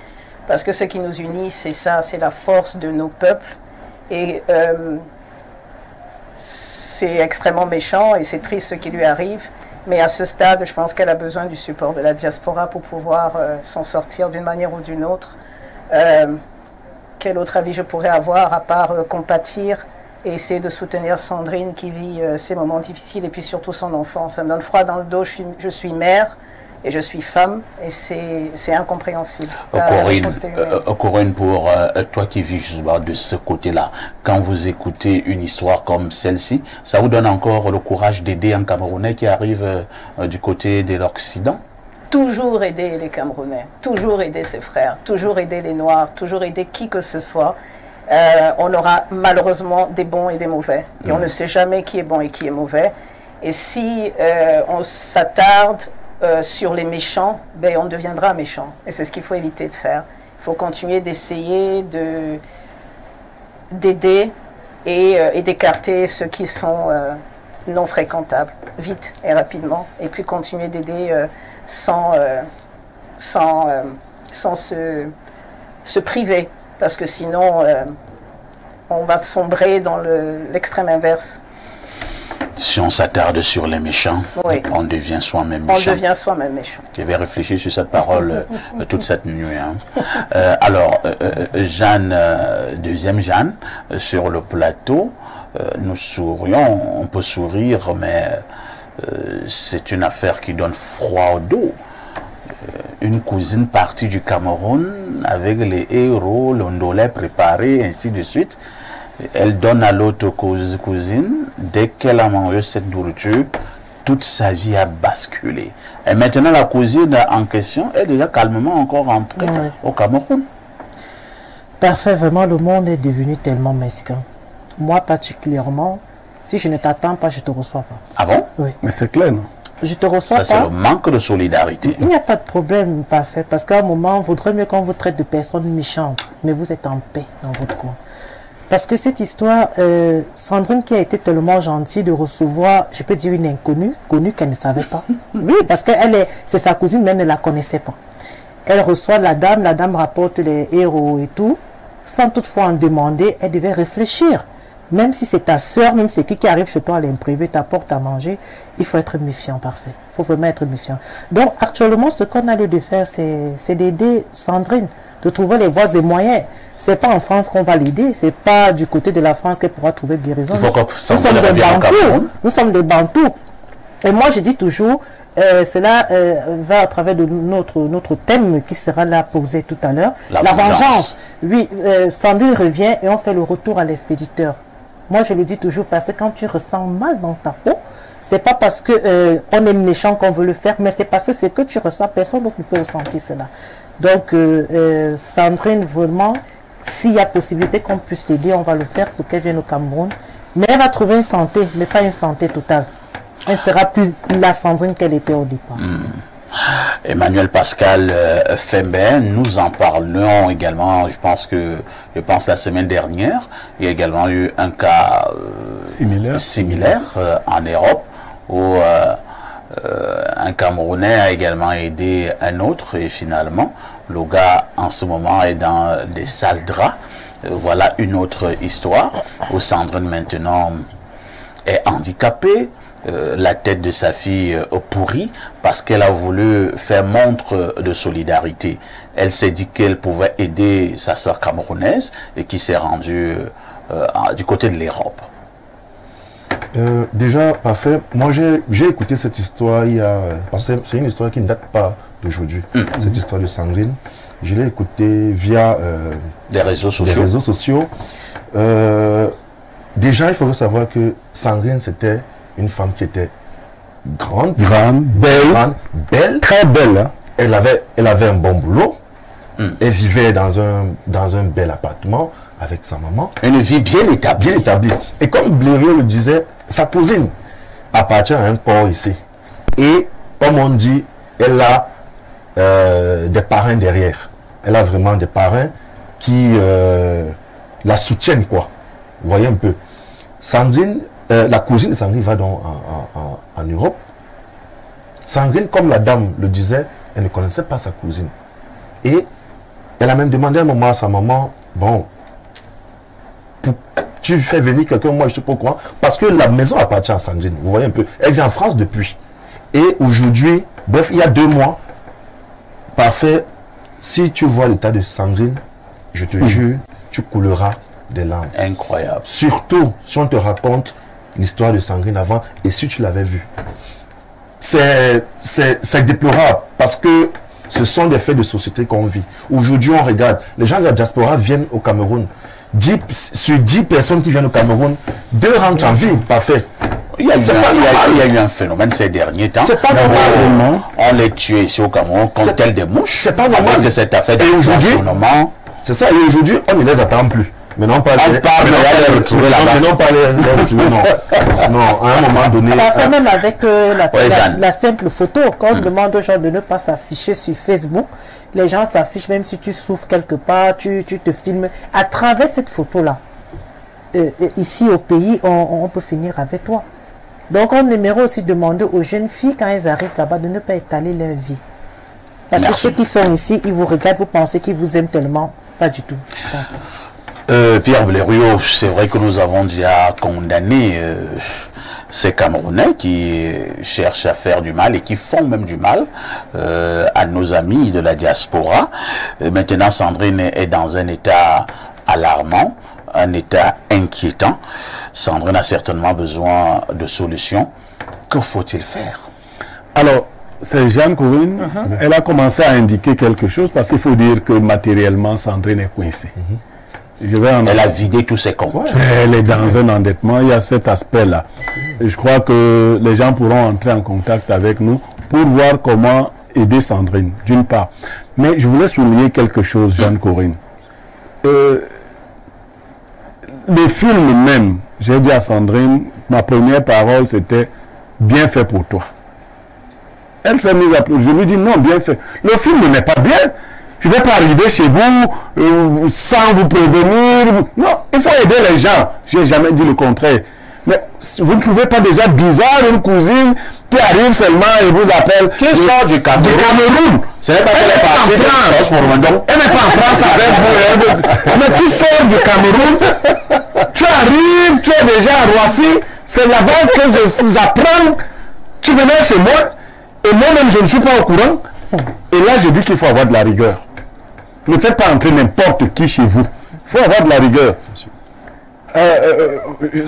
Parce que ce qui nous unit, c'est ça, c'est la force de nos peuples. Et c'est extrêmement méchant et c'est triste ce qui lui arrive. Mais à ce stade, je pense qu'elle a besoin du support de la diaspora pour pouvoir s'en sortir d'une manière ou d'une autre. Quel autre avis je pourrais avoir à part compatir et essayer de soutenir Sandrine qui vit ces moments difficiles et puis surtout son enfant. Ça me donne froid dans le dos, je suis mère et je suis femme et c'est incompréhensible. Corinne, pour toi qui vis justement de ce côté-là, quand vous écoutez une histoire comme celle-ci, ça vous donne encore le courage d'aider un Camerounais qui arrive du côté de l'Occident? Toujours aider les Camerounais, toujours aider ses frères, toujours aider les Noirs, toujours aider qui que ce soit. On aura malheureusement des bons et des mauvais. Et on ne sait jamais qui est bon et qui est mauvais. Et si on s'attarde sur les méchants, ben on deviendra méchant. Et c'est ce qu'il faut éviter de faire. Il faut continuer d'essayer d'aider et d'écarter ceux qui sont non fréquentables, vite et rapidement. Et puis continuer d'aider sans se priver, parce que sinon on va sombrer dans l'extrême inverse. Si on s'attarde sur les méchants, oui, on devient soi-même méchant. On devient soi-même méchant. Je vais réfléchir sur cette parole toute cette nuit. Hein. Alors, Jeanne, deuxième Jeanne, sur le plateau, nous sourions, on peut sourire, mais c'est une affaire qui donne froid au dos. Une cousine partie du Cameroun avec les héros, le ndolé préparé, ainsi de suite. Elle donne à l'autre cousine, dès qu'elle a mangé cette nourriture, toute sa vie a basculé. Et maintenant, la cousine en question est déjà calmement encore rentrée au Cameroun. Parfait, vraiment, le monde est devenu tellement mesquin. Moi, particulièrement, si je ne t'attends pas, je ne te reçois pas. Ah bon? Oui. Mais c'est clair, non? Je te reçois pas. Ça, c'est le manque de solidarité. Il n'y a pas de problème, parfait. Parce qu'à un moment, il vaudrait mieux qu'on vous traite de personnes méchantes. Mais vous êtes en paix dans votre coin. Parce que cette histoire, Sandrine qui a été tellement gentille de recevoir, je peux dire une inconnue, connue qu'elle ne savait pas. Oui, parce que c'est sa cousine, mais elle ne la connaissait pas. Elle reçoit la dame rapporte les héros et tout, sans toutefois en demander, elle devait réfléchir. Même si c'est ta soeur, même si c'est qui arrive chez toi à l'imprévu, t'apporte à manger, il faut être méfiant, parfait. Il faut vraiment être méfiant. Donc actuellement, ce qu'on a lieu de faire, c'est d'aider Sandrine, de trouver les voies, des moyens. C'est pas en France qu'on va l'aider, c'est pas du côté de la France qu'elle pourra trouver guérison. Nous sommes des Bantous. Nous sommes des Bantous. Et moi, je dis toujours, cela va à travers de notre thème qui sera là posé tout à l'heure. La vengeance. Oui, Sandrine revient et on fait le retour à l'expéditeur. Moi, je le dis toujours parce que quand tu ressens mal dans ta peau, c'est pas parce que on est méchant qu'on veut le faire, mais c'est parce que c'est que tu ressens, personne d'autre ne peut ressentir cela. Donc, Sandrine, vraiment, s'il y a possibilité qu'on puisse l'aider, on va le faire pour qu'elle vienne au Cameroun. Mais elle va trouver une santé, mais pas une santé totale. Elle ne sera plus la Sandrine qu'elle était au départ. Emmanuel Pascal Femben, nous en parlons également, je pense la semaine dernière, il y a également eu un cas similaire en Europe où un Camerounais a également aidé un autre et finalement le gars en ce moment est dans des sales draps. Voilà une autre histoire où Sandrine maintenant est handicapée. La tête de sa fille pourrie parce qu'elle a voulu faire montre de solidarité. Elle s'est dit qu'elle pouvait aider sa sœur camerounaise et qui s'est rendue du côté de l'Europe. Déjà, parfait. Moi, j'ai écouté cette histoire parce que c'est une histoire qui ne date pas d'aujourd'hui. Cette histoire de Sandrine. Je l'ai écoutée via des réseaux sociaux. Déjà, il faut savoir que Sandrine, c'était une femme qui était grande, belle, très belle. Hein? Elle avait un bon boulot. Elle vivait dans un bel appartement avec sa maman. Une vie bien établie. Et comme Blériot le disait, sa cousine appartient à un corps ici. Et comme on dit, elle a des parrains derrière. Elle a vraiment des parrains qui la soutiennent, quoi. Vous voyez un peu. Sandrine, la cousine de Sandrine va donc en Europe. Sandrine, comme la dame le disait, elle ne connaissait pas sa cousine. Et elle a même demandé un moment à sa maman, bon, tu fais venir quelqu'un, moi je ne sais pas pourquoi, parce que la maison appartient à Sandrine, vous voyez un peu. Elle vit en France depuis. Et aujourd'hui, bref, il y a 2 mois, parfait, si tu vois l'état de Sandrine, je te jure, tu couleras des larmes. Incroyable. Surtout si on te raconte l'histoire de Sandrine avant et si tu l'avais vue. C'est déplorable parce que ce sont des faits de société qu'on vit. Aujourd'hui, on regarde, les gens de la diaspora viennent au Cameroun. Sur 10 personnes qui viennent au Cameroun, 2 rentrent en vie, parfait. Il y a eu un phénomène ces derniers temps. C'est pas normal. On les tue ici au Cameroun comme tel des mouches. C'est pas normal. Que cette affaire et aujourd'hui, c'est ça. Et aujourd'hui, on ne les attend plus. Mais non, pas les retrouver là-bas. Mais non, pas les retrouver, non. Non, à un moment donné. Parfois même avec la simple photo, quand on demande aux gens de ne pas s'afficher sur Facebook, les gens s'affichent même si tu souffres quelque part, tu te filmes. À travers cette photo-là, ici au pays, on peut finir avec toi. Donc on aimerait aussi demander aux jeunes filles, quand elles arrivent là-bas, de ne pas étaler leur vie. Parce que ceux qui sont ici, ils vous regardent, vous pensez qu'ils vous aiment tellement. Pas du tout, je pense. Pierre Blériot, c'est vrai que nous avons déjà condamné ces Camerounais qui cherchent à faire du mal et qui font même du mal à nos amis de la diaspora. Maintenant, Sandrine est dans un état alarmant, un état inquiétant. Sandrine a certainement besoin de solutions. Que faut-il faire? Alors, c'est Jeanne Corinne, elle a commencé à indiquer quelque chose parce qu'il faut dire que matériellement, Sandrine est coincée. Elle a vidé tous ses comptes. Elle est dans un endettement, il y a cet aspect-là. Je crois que les gens pourront entrer en contact avec nous pour voir comment aider Sandrine, d'une part. Mais je voulais souligner quelque chose, Jeanne Corinne. Le film même, j'ai dit à Sandrine, ma première parole c'était « bien fait pour toi ». Elle s'est mise à pleurer. Je lui dis « non, bien fait ». Le film n'est pas bien. Je ne vais pas arriver chez vous sans vous prévenir. Non, il faut aider les gens. Je n'ai jamais dit le contraire. Mais vous ne trouvez pas déjà bizarre une cousine qui arrive seulement et vous appelle qui sort du Cameroun. Ce n'est pas qu'elle est partie de France. Elle n'est pas en France avec vous. Mais tu sors du Cameroun, tu arrives, tu es déjà à Roissy. C'est là-bas que j'apprends. Tu venais chez moi et moi-même je ne suis pas au courant. Et là, je dis qu'il faut avoir de la rigueur. Ne faites pas entrer n'importe qui chez vous. Il faut avoir de la rigueur.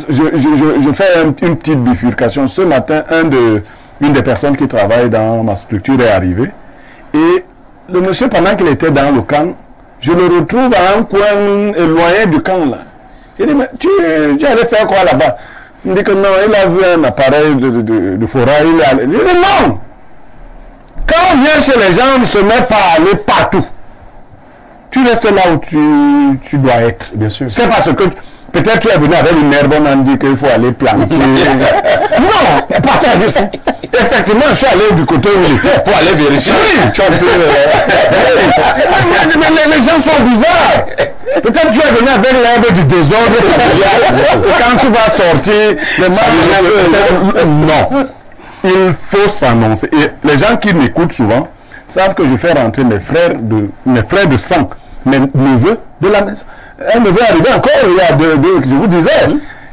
Je fais une petite bifurcation. Ce matin, une des personnes qui travaille dans ma structure est arrivée. Et le monsieur, pendant qu'il était dans le camp, je le retrouve à un coin éloigné du camp là. Je dis, mais tu allais faire quoi là-bas? Il me dit que non, il a vu un appareil de forêt. Je dis non! Quand on vient chez les gens, on ne se met pas à aller partout. Tu restes là où tu dois être. Bien sûr. C'est parce que peut-être tu es venu avec une herbe, on m'a dit qu'il faut aller planter. Non, pas faire ça. Effectivement, je suis allé du côté où il était pour aller vérifier. Oui, tu mais les gens sont bizarres. Peut-être tu es venu avec l'herbe du désordre familial. Quand tu vas sortir, non. Il faut s'annoncer. Et les gens qui m'écoutent souvent savent que je fais rentrer mes frères de sang, mes neveux de la maison. Un neveu est arrivé encore il y a deux, je vous disais.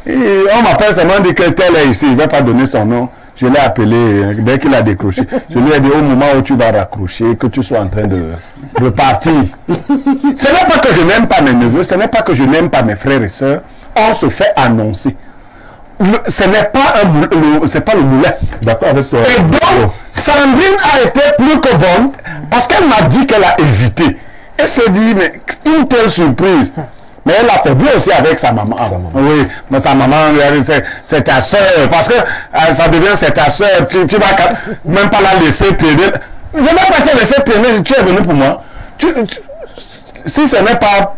Et on m'appelle seulement dit que tel est ici, il ne va pas donner son nom. Je l'ai appelé dès qu'il a décroché. Je lui ai dit au moment où tu vas raccrocher, que tu sois en train de partir. Ce n'est pas que je n'aime pas mes neveux, ce n'est pas que je n'aime pas mes frères et sœurs. On se fait annoncer. Ce n'est pas le moulin. D'accord avec toi. Et donc, Sandrine a été plus que bonne parce qu'elle m'a dit qu'elle a hésité. Elle s'est dit, mais une telle surprise. Mais elle a fait bien aussi avec sa maman. Oui, mais sa maman, c'est ta soeur. Parce que ça devient c'est ta soeur. Tu vas même pas la laisser traîner. Je ne vais pas te laisser traîner. Tu es venu pour moi. Si ce n'est pas...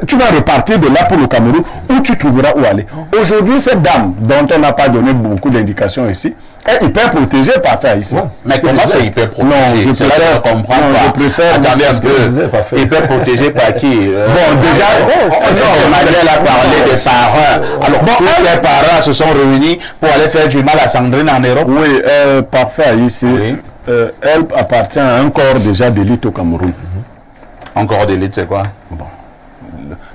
Tu vas repartir de là pour le Cameroun où tu trouveras où aller. Aujourd'hui, cette dame, dont on n'a pas donné beaucoup d'indications ici, est hyper protégée parfait haïtien. Ouais. Mais comment c'est hyper protégé? Non, c'est là que je comprends pas. Je préfère. Attendez un peu. Hyper protégé par qui? Bon, déjà, Emmanuel a parlé des parents. Alors, tous ces parents se sont réunis pour aller faire du mal à Sandrine en Europe? Oui, parfait ici. Oui. Elle appartient à un corps déjà d'élite au Cameroun. Un corps d'élite, c'est quoi? Bon.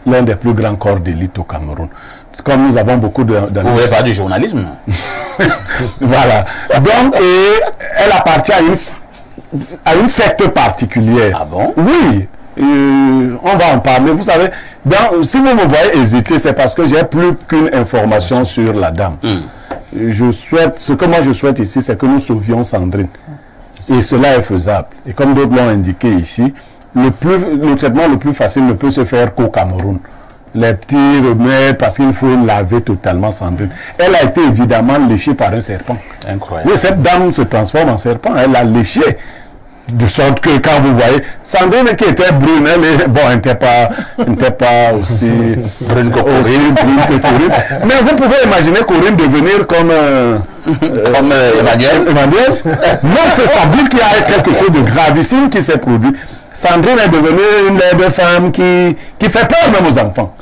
L'un des plus grands corps d'élite au Cameroun. Comme nous avons beaucoup de... Vous ne voulez pas du journalisme? Voilà. Donc, elle appartient à une secte particulière. Ah bon? Oui. On va en parler. Vous savez, si vous me voyez hésiter, c'est parce que j'ai plus qu'une information sur la dame. Ce que moi je souhaite ici, c'est que nous sauvions Sandrine. Et cela est faisable. Et comme d'autres l'ont indiqué ici, le traitement le plus facile ne peut se faire qu'au Cameroun. Les petits remèdes, parce qu'il faut laver totalement Sandrine. Elle a été évidemment léchée par un serpent. Incroyable. Oui, cette dame se transforme en serpent. Elle l'a léché. De sorte que quand vous voyez, Sandrine qui était brune, elle n'était pas aussi brune que Corinne. Mais vous pouvez imaginer Corinne devenir comme Emmanuel. Non, c'est Sandrine qui a quelque chose de gravissime qui s'est produit. Sandrine est devenue une laide femme qui fait peur même aux enfants.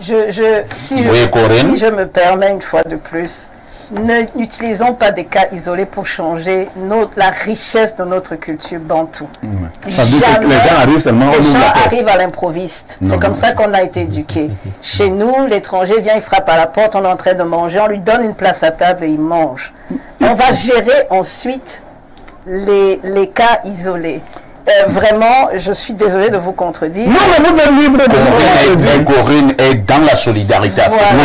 Si je me permets une fois de plus, n'utilisons pas des cas isolés pour changer la richesse de notre culture bantou. Ça veut dire que les gens arrivent seulement arrivent à l'improviste. C'est comme ça qu'on a été éduqués. Chez nous, l'étranger vient, il frappe à la porte, on est en train de manger, on lui donne une place à table et il mange. On va gérer ensuite les cas isolés. Vraiment, je suis désolée de vous contredire. Non, mais vous êtes libre de Corinne est dans la solidarité africaine.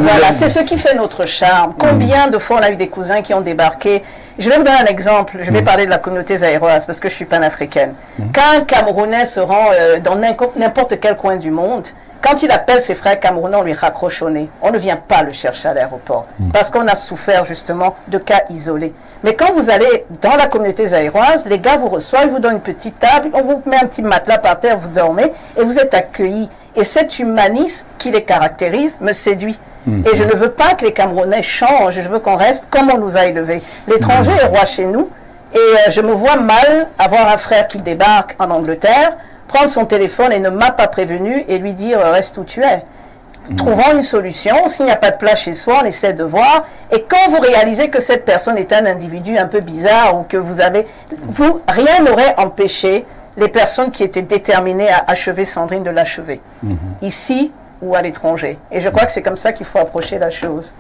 Voilà. C'est ce qui fait notre charme. Combien de fois on a eu des cousins qui ont débarqué? Je vais vous donner un exemple. Je vais parler de la communauté zaïroise parce que je suis panafricaine. Quand un Camerounais se rend dans n'importe quel coin du monde, quand il appelle ses frères camerounais, on lui raccroche au nez. On ne vient pas le chercher à l'aéroport parce qu'on a souffert justement de cas isolés. Mais quand vous allez dans la communauté zaïroise, les gars vous reçoivent, ils vous donnent une petite table, on vous met un petit matelas par terre, vous dormez et vous êtes accueillis. Et cet humanisme qui les caractérise me séduit. Et je ne veux pas que les Camerounais changent, je veux qu'on reste comme on nous a élevés. L'étranger est roi chez nous et je me vois mal avoir un frère qui débarque en Angleterre, prendre son téléphone et ne m'a pas prévenu et lui dire reste où tu es. Trouvons une solution. S'il n'y a pas de place chez soi, on essaie de voir. Et quand vous réalisez que cette personne est un individu un peu bizarre ou que rien n'aurait empêché les personnes qui étaient déterminées à achever Sandrine de l'achever. Ici ou à l'étranger. Et je crois que c'est comme ça qu'il faut approcher la chose.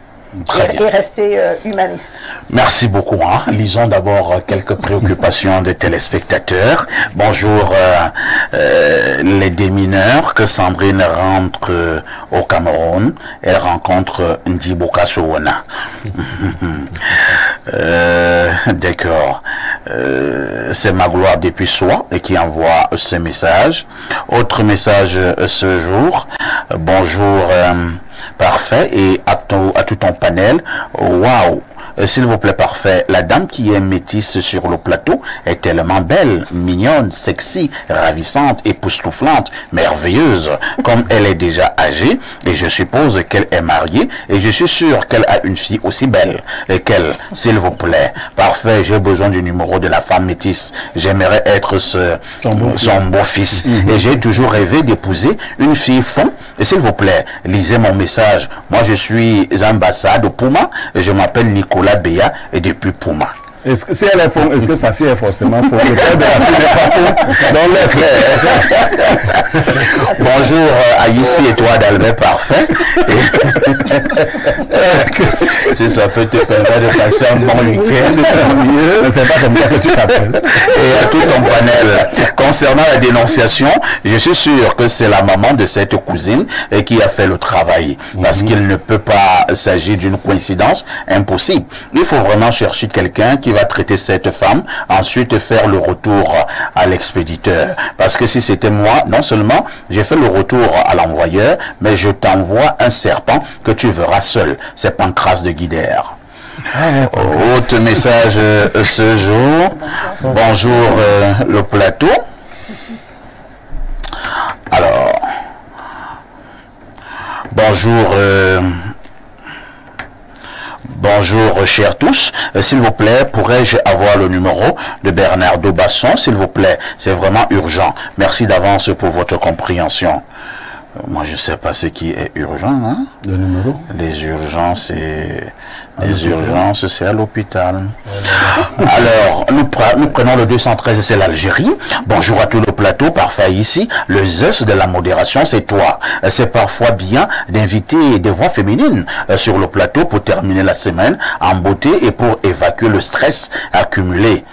Et rester humaniste. Merci beaucoup. Lisons d'abord quelques préoccupations des téléspectateurs. Bonjour les démineurs. Que Sandrine rentre au Cameroun. Elle rencontre Ndiboka Sowona. D'accord. C'est Magloire depuis Soi qui envoie ce message. Autre message ce jour. Bonjour. Parfait. Et à tout ton panel, waouh, s'il vous plaît, parfait. La dame qui est métisse sur le plateau est tellement belle, mignonne, sexy, ravissante, époustouflante, merveilleuse, comme elle est déjà âgée, et je suppose qu'elle est mariée, et je suis sûr qu'elle a une fille aussi belle qu'elle, s'il vous plaît. Parfait, j'ai besoin du numéro de la femme métisse. J'aimerais être son beau-fils. Et j'ai toujours rêvé d'épouser une fille fond. Et s'il vous plaît, lisez mon message. Moi, je suis ambassade au Puma, et je m'appelle Nicolas Béa, et depuis Puma. Est-ce que si elle est fond, est-ce que sa fille est forcément fond? Le père de la fille n'est pas fond dans les frères. Bonjour Aïssi et toi d'Albert Parfait. Si ça peut te permettre de passer un bon week-end, c'est pas comme ça que tu t'appelles. Et à tout ton panel. Concernant la dénonciation, je suis sûr que c'est la maman de cette cousine qui a fait le travail. Parce qu'il ne peut pas s'agir d'une coïncidence impossible. Il faut vraiment chercher quelqu'un qui va traiter cette femme, ensuite faire le retour à l'expéditeur. Parce que si c'était moi, non seulement j'ai fait le retour à l'envoyeur, mais je t'envoie un serpent que tu verras seul. C'est Pancras de Guidère. Autre message ce jour. Bonjour le plateau. Alors, bonjour bonjour, chers tous. S'il vous plaît, pourrais-je avoir le numéro de Bernardo Basson, s'il vous plaît? C'est vraiment urgent. Merci d'avance pour votre compréhension. Moi, je ne sais pas ce qui est urgent. Hein? Le numéro? Les urgences, c'est à l'hôpital. Alors, nous prenons le 213, c'est l'Algérie. Bonjour à tout le plateau, parfait ici. Le Zeus de la modération, c'est toi. C'est parfois bien d'inviter des voix féminines sur le plateau pour terminer la semaine en beauté et pour évacuer le stress accumulé.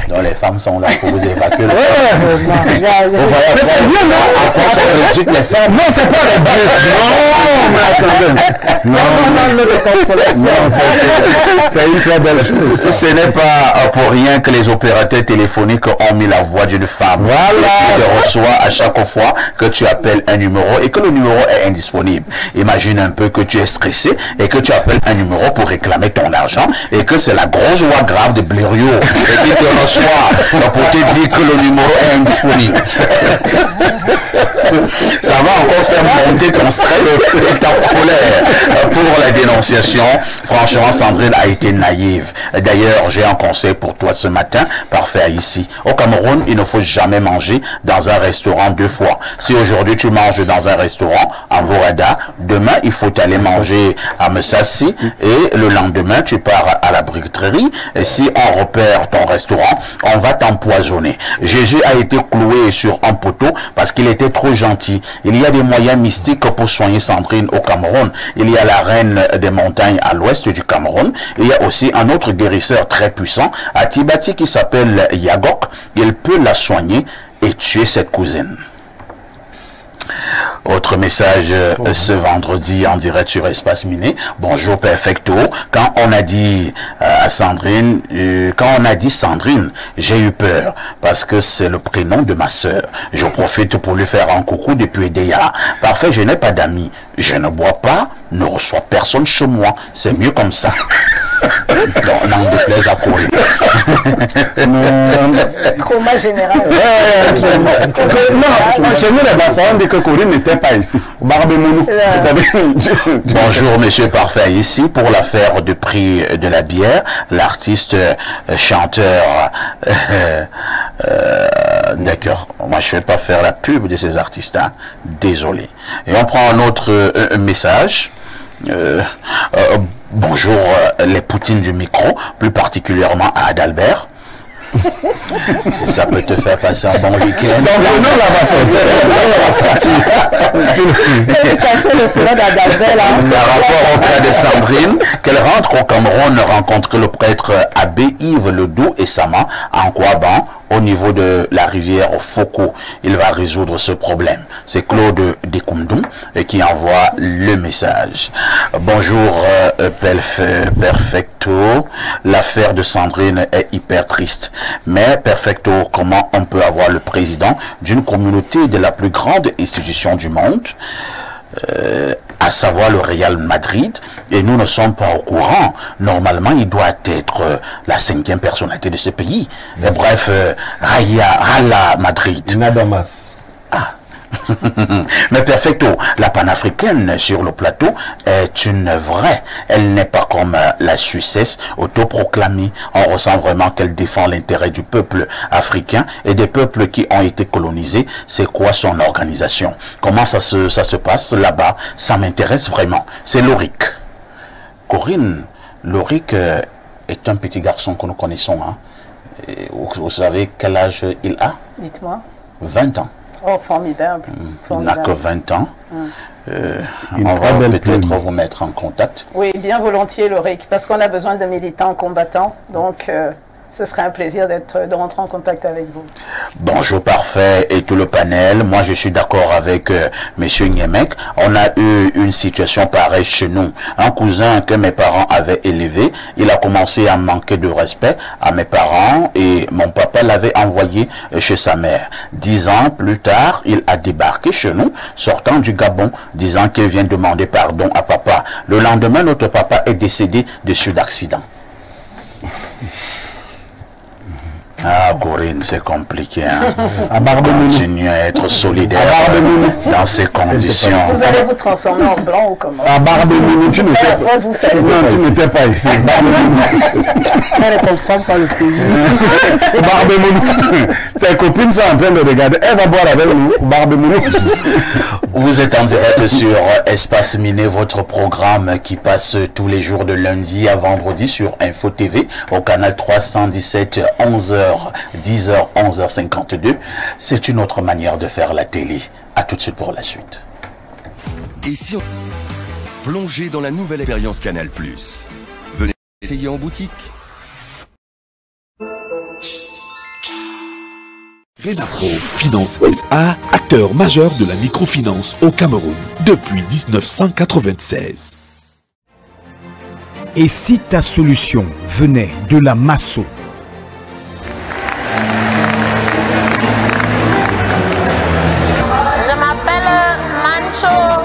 Donc les femmes sont là pour vous évacuer le stress. Mais c'est bien, non? Les femmes. Non, c'est pas les Non, c'est une très belle chose. Ce n'est pas pour rien que les opérateurs téléphoniques ont mis la voix d'une femme. Voilà. Tu te reçois à chaque fois que tu appelles un numéro et que le numéro est indisponible. Imagine un peu que tu es stressé et que tu appelles un numéro pour réclamer ton argent et que c'est la grosse voix grave de Blériot et qui te reçoit pour te dire que le numéro est indisponible. Ça va encore faire monter ton stress et ta colère. Pour la dénonciation, franchement, Sandrine a été naïve. D'ailleurs, j'ai un conseil pour toi ce matin, parfait ici. Au Cameroun, il ne faut jamais manger dans un restaurant 2 fois. Si aujourd'hui tu manges dans un restaurant en Vorada, demain il faut aller manger à Messassi et le lendemain tu pars à la briqueterie. Et si on repère ton restaurant, on va t'empoisonner. Jésus a été cloué sur un poteau parce qu'il était trop gentil. Il y a des moyens mystiques pour soigner Sandrine au Cameroun. Il y a la reine des montagnes à l'ouest du Cameroun. Il y a aussi un autre guérisseur très puissant à Tibati qui s'appelle Yagok. Il peut la soigner et tuer cette cousine. Autre message ce vendredi en direct sur Espace Miné. Bonjour Perfecto. Quand on a dit à Sandrine, j'ai eu peur parce que c'est le prénom de ma sœur. Je profite pour lui faire un coucou depuis Edea. Parfait, je n'ai pas d'amis. Je ne bois pas, ne reçois personne chez moi. C'est mieux comme ça. Non, n'en déplaise à courir. Trauma général. Non, chez nous, les Bassans, on dit que Corinne n'était pas ici. Bonjour, monsieur Parfait. Ici, pour l'affaire du prix de la bière, l'artiste chanteur... D'accord. Moi, je ne vais pas faire la pub de ces artistes. Hein. Désolé. Et on prend un autre message. Bonjour, les poutines du micro, plus particulièrement à Adalbert. Si ça peut te faire passer un bon week-end. Par rapport au cas de Sandrine, qu'elle rentre au Cameroun, rencontre le prêtre abbé Yves Ledoux et Sama en Kouaban, au niveau de la rivière Foko. Il va résoudre ce problème. C'est Claude Dekoumdou qui envoie le message. Bonjour Perfecto. L'affaire de Sandrine est hyper triste. Mais Perfecto, comment on peut avoir le président d'une communauté de la plus grande institution du monde, à savoir le Real Madrid, et nous ne sommes pas au courant. Normalement, il doit être la 5e personnalité de ce pays. Mais bref, Rala Madrid. Nadamas. Ah. Mais Perfecto, la panafricaine sur le plateau est une vraie. Elle n'est pas comme la Suissesse autoproclamée. On ressent vraiment qu'elle défend l'intérêt du peuple africain et des peuples qui ont été colonisés. C'est quoi son organisation? Comment ça se passe là-bas? Ça m'intéresse vraiment. C'est Loric. Corinne, Loric est un petit garçon que nous connaissons. Hein. Vous savez quel âge il a? Dites-moi. 20 ans. Oh, formidable. Il n'a que 20 ans. On va peut-être vous mettre en contact. Oui, bien volontiers, Loric, parce qu'on a besoin de militants combattants. Donc, ce serait un plaisir de rentrer en contact avec vous. Bonjour Parfait et tout le panel. Moi, je suis d'accord avec Monsieur Niemek. On a eu une situation pareille chez nous. Un cousin que mes parents avaient élevé, il a commencé à manquer de respect à mes parents et mon papa l'avait envoyé chez sa mère. 10 ans plus tard, il a débarqué chez nous, sortant du Gabon, disant qu'il vient demander pardon à papa. Le lendemain, notre papa est décédé de suite d'accident. Ah, Corinne, c'est compliqué. Hein? Continuez à être solidaire dans ces conditions. Vous allez vous transformer en blanc ou comment? À Barbemounou, tu n'étais pas ici. Elle ne comprend pas le pays. Barbemounou, tes copines sont en train de regarder. Elle va boire avec nous. Barbemounou. Vous êtes en direct sur Espace Miné, votre programme qui passe tous les jours de lundi à vendredi sur Info TV au canal 317, 11h, 10h, 11h52. C'est une autre manière de faire la télé. À tout de suite pour la suite. Et si on plongeait dans la nouvelle expérience Canal+, venez essayer en boutique. Renafro Finance SA, acteur majeur de la microfinance au Cameroun depuis 1996. Et si ta solution venait de la Masso? Je m'appelle Mancho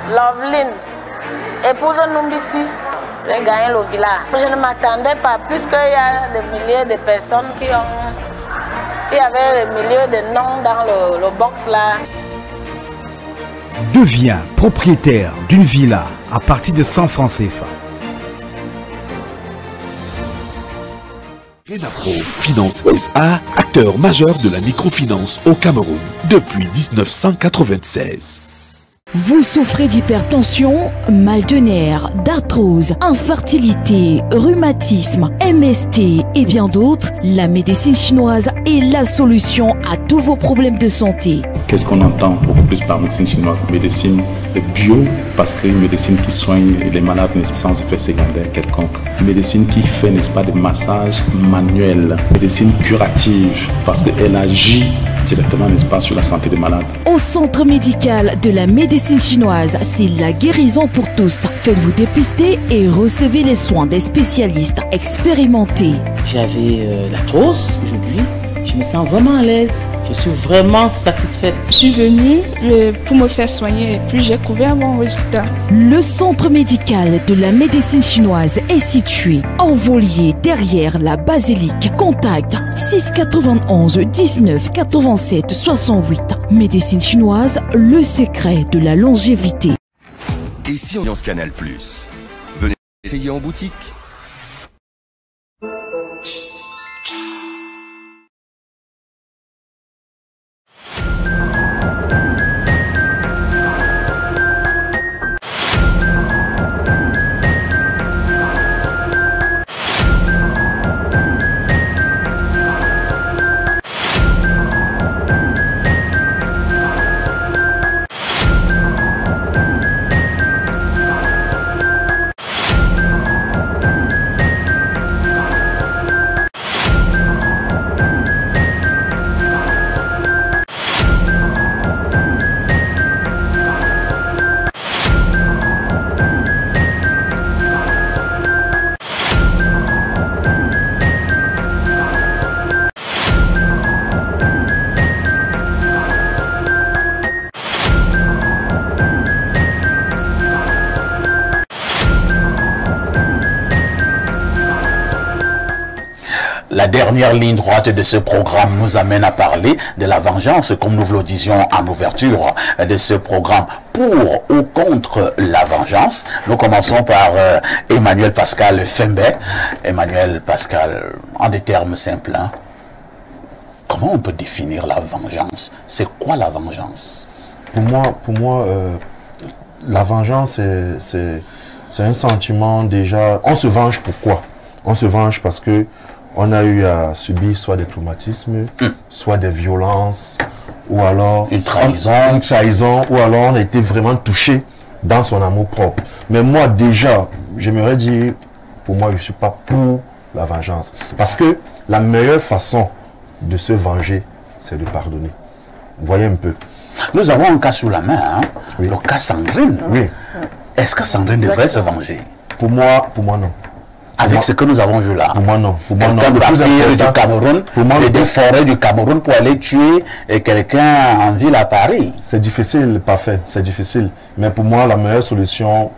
Loveline, épouse Numbisi. J'ai gagné le village. Je ne m'attendais pas, puisqu'il y a des milliers de personnes qui ont... Il y avait des milliers de noms dans le box là. Deviens propriétaire d'une villa à partir de 100 francs CFA. Renafro Finance SA, acteur majeur de la microfinance au Cameroun depuis 1996. Vous souffrez d'hypertension, mal de nerfs, d'arthrose, infertilité, rhumatisme, MST et bien d'autres, la médecine chinoise est la solution à tous vos problèmes de santé. Qu'est-ce qu'on entend beaucoup plus par médecine chinoise? Médecine bio, parce qu'une médecine qui soigne les malades sans effet secondaire quelconque. Médecine qui fait, n'est-ce pas, des massages manuels. Médecine curative, parce qu'elle agit directement, n'est-ce pas, sur la santé des malades. Au centre médical de la médecine chinoise, c'est la guérison pour tous. Faites-vous dépister et recevez les soins des spécialistes expérimentés. J'avais l'arthrose aujourd'hui. Je me sens vraiment à l'aise. Je suis vraiment satisfaite. Je suis venue pour me faire soigner et puis j'ai trouvé un bon résultat. Le centre médical de la médecine chinoise est situé en Volier derrière la basilique. Contact 691 19 87 68. Médecine chinoise, le secret de la longévité. Et si on Canal+, venez essayer en boutique. La dernière ligne droite de ce programme nous amène à parler de la vengeance, comme nous vous le disions en ouverture de ce programme. Pour ou contre la vengeance, nous commençons par Emmanuel Pascal Fembe. Emmanuel Pascal, en des termes simples, hein, comment on peut définir la vengeance? C'est quoi la vengeance? Pour moi, la vengeance, c'est un sentiment déjà... On se venge pourquoi? On se venge parce que on a eu à subir soit des traumatismes, soit des violences, ou alors une trahison, ou alors on a été vraiment touché dans son amour propre. Mais moi déjà, j'aimerais dire, pour moi je ne suis pas pour la vengeance. Parce que la meilleure façon de se venger, c'est de pardonner. Vous voyez un peu. Nous avons un cas sous la main, hein? Oui. Le cas Sandrine. Oui. Est-ce que Sandrine devrait se venger? Pour moi non. Avec ce que nous avons vu là. Pour moi non. Pour moi non. Partir du Cameroun, des forêts du Cameroun pour aller tuer quelqu'un en ville à Paris. C'est difficile, parfait, c'est difficile. Mais pour moi, la meilleure solution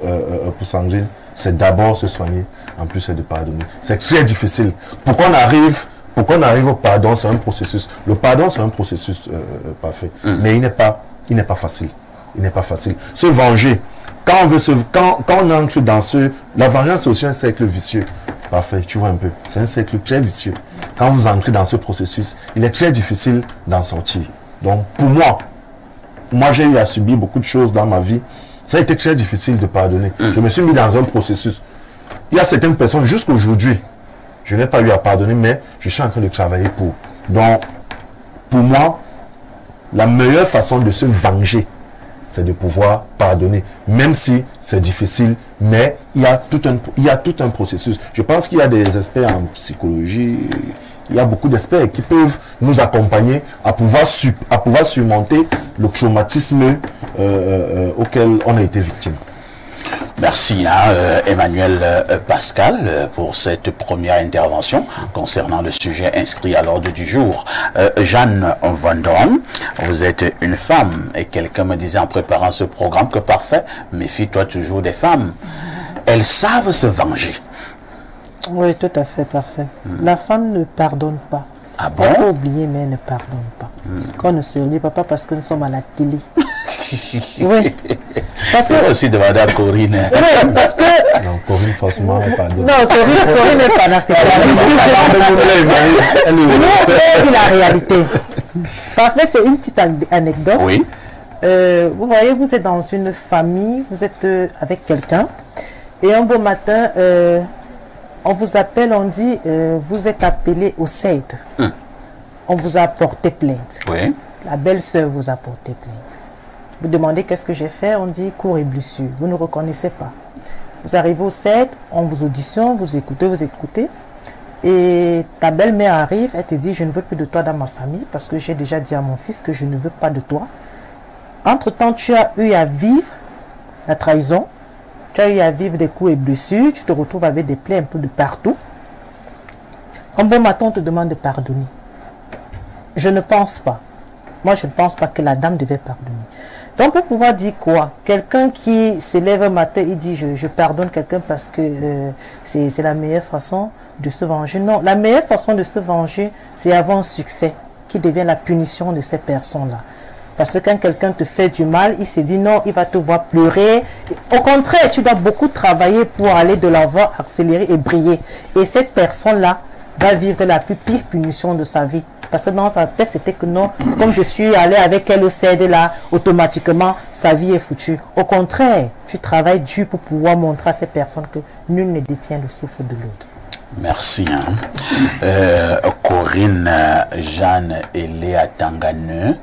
pour Sandrine, c'est d'abord se soigner, en plus c'est de pardonner. C'est très difficile. Pour qu'on arrive Pour qu'on arrive au pardon, c'est un processus. Le pardon, c'est un processus parfait. Mais il n'est pas facile. Il n'est pas facile. Se venger, quand on entre dans la vengeance, c'est aussi un cercle vicieux. Parfait, tu vois un peu. C'est un cercle très vicieux. Quand vous entrez dans ce processus, il est très difficile d'en sortir. Donc, pour moi j'ai eu à subir beaucoup de choses dans ma vie. Ça a été très difficile de pardonner. Je me suis mis dans un processus. Il y a certaines personnes, jusqu'aujourd'hui, je n'ai pas eu à pardonner, mais je suis en train de travailler pour. Donc, pour moi, la meilleure façon de se venger, c'est de pouvoir pardonner, même si c'est difficile, mais il y a tout un processus. Je pense qu'il y a des experts en psychologie, il y a beaucoup d'experts qui peuvent nous accompagner à pouvoir surmonter le traumatisme auquel on a été victime. Merci Emmanuel Pascal pour cette première intervention concernant le sujet inscrit à l'ordre du jour. Jeanne Van Dorn, vous êtes une femme et quelqu'un me disait en préparant ce programme que parfait, méfie-toi toujours des femmes. Elles savent se venger. Oui, tout à fait, parfait. La femme ne pardonne pas. Ah bon? Elle peut oublier, mais elle ne pardonne pas. Quand on ne se lit pas parce que nous sommes à la télé. Oui. C'est aussi demandé à Corinne. Oui, parce que... Non, Corinne, forcément, elle pardonne. Non, Corinne n'est pas l'africaniste. Nous, la réalité. Parfait, c'est une petite anecdote. Oui. Vous voyez, vous êtes dans une famille, vous êtes avec quelqu'un, et un beau matin, on vous appelle, on dit, vous êtes appelé au CED. On vous a porté plainte. Oui. La belle-sœur vous a porté plainte. Vous demandez qu'est-ce que j'ai fait, on dit cours et blessure. Vous ne reconnaissez pas. Vous arrivez au CED, on vous auditionne, vous écoutez. Et ta belle-mère arrive, elle te dit, je ne veux plus de toi dans ma famille parce que j'ai déjà dit à mon fils que je ne veux pas de toi. Entre-temps, tu as eu à vivre la trahison. Tu as eu à vivre des coups et blessures, tu te retrouves avec des plaies un peu de partout. Un bon matin, on te demande de pardonner. Je ne pense pas. Moi, je ne pense pas que la dame devait pardonner. Donc, pour pouvoir dire quoi? Quelqu'un qui se lève un matin, il dit je pardonne quelqu'un parce que c'est la meilleure façon de se venger. Non, la meilleure façon de se venger, c'est avoir un succès qui devient la punition de ces personnes-là. Parce que quand quelqu'un te fait du mal, il se dit non, il va te voir pleurer. Au contraire, tu dois beaucoup travailler pour aller de l'avant, accélérer et briller. Et cette personne-là va vivre la plus pire punition de sa vie. Parce que dans sa tête, c'était que non, comme je suis allé avec elle au CED là, automatiquement, sa vie est foutue. Au contraire, tu travailles dur pour pouvoir montrer à ces personnes que nul ne détient le souffle de l'autre. Merci. Corinne, Jeanne et Léa Tanganeux.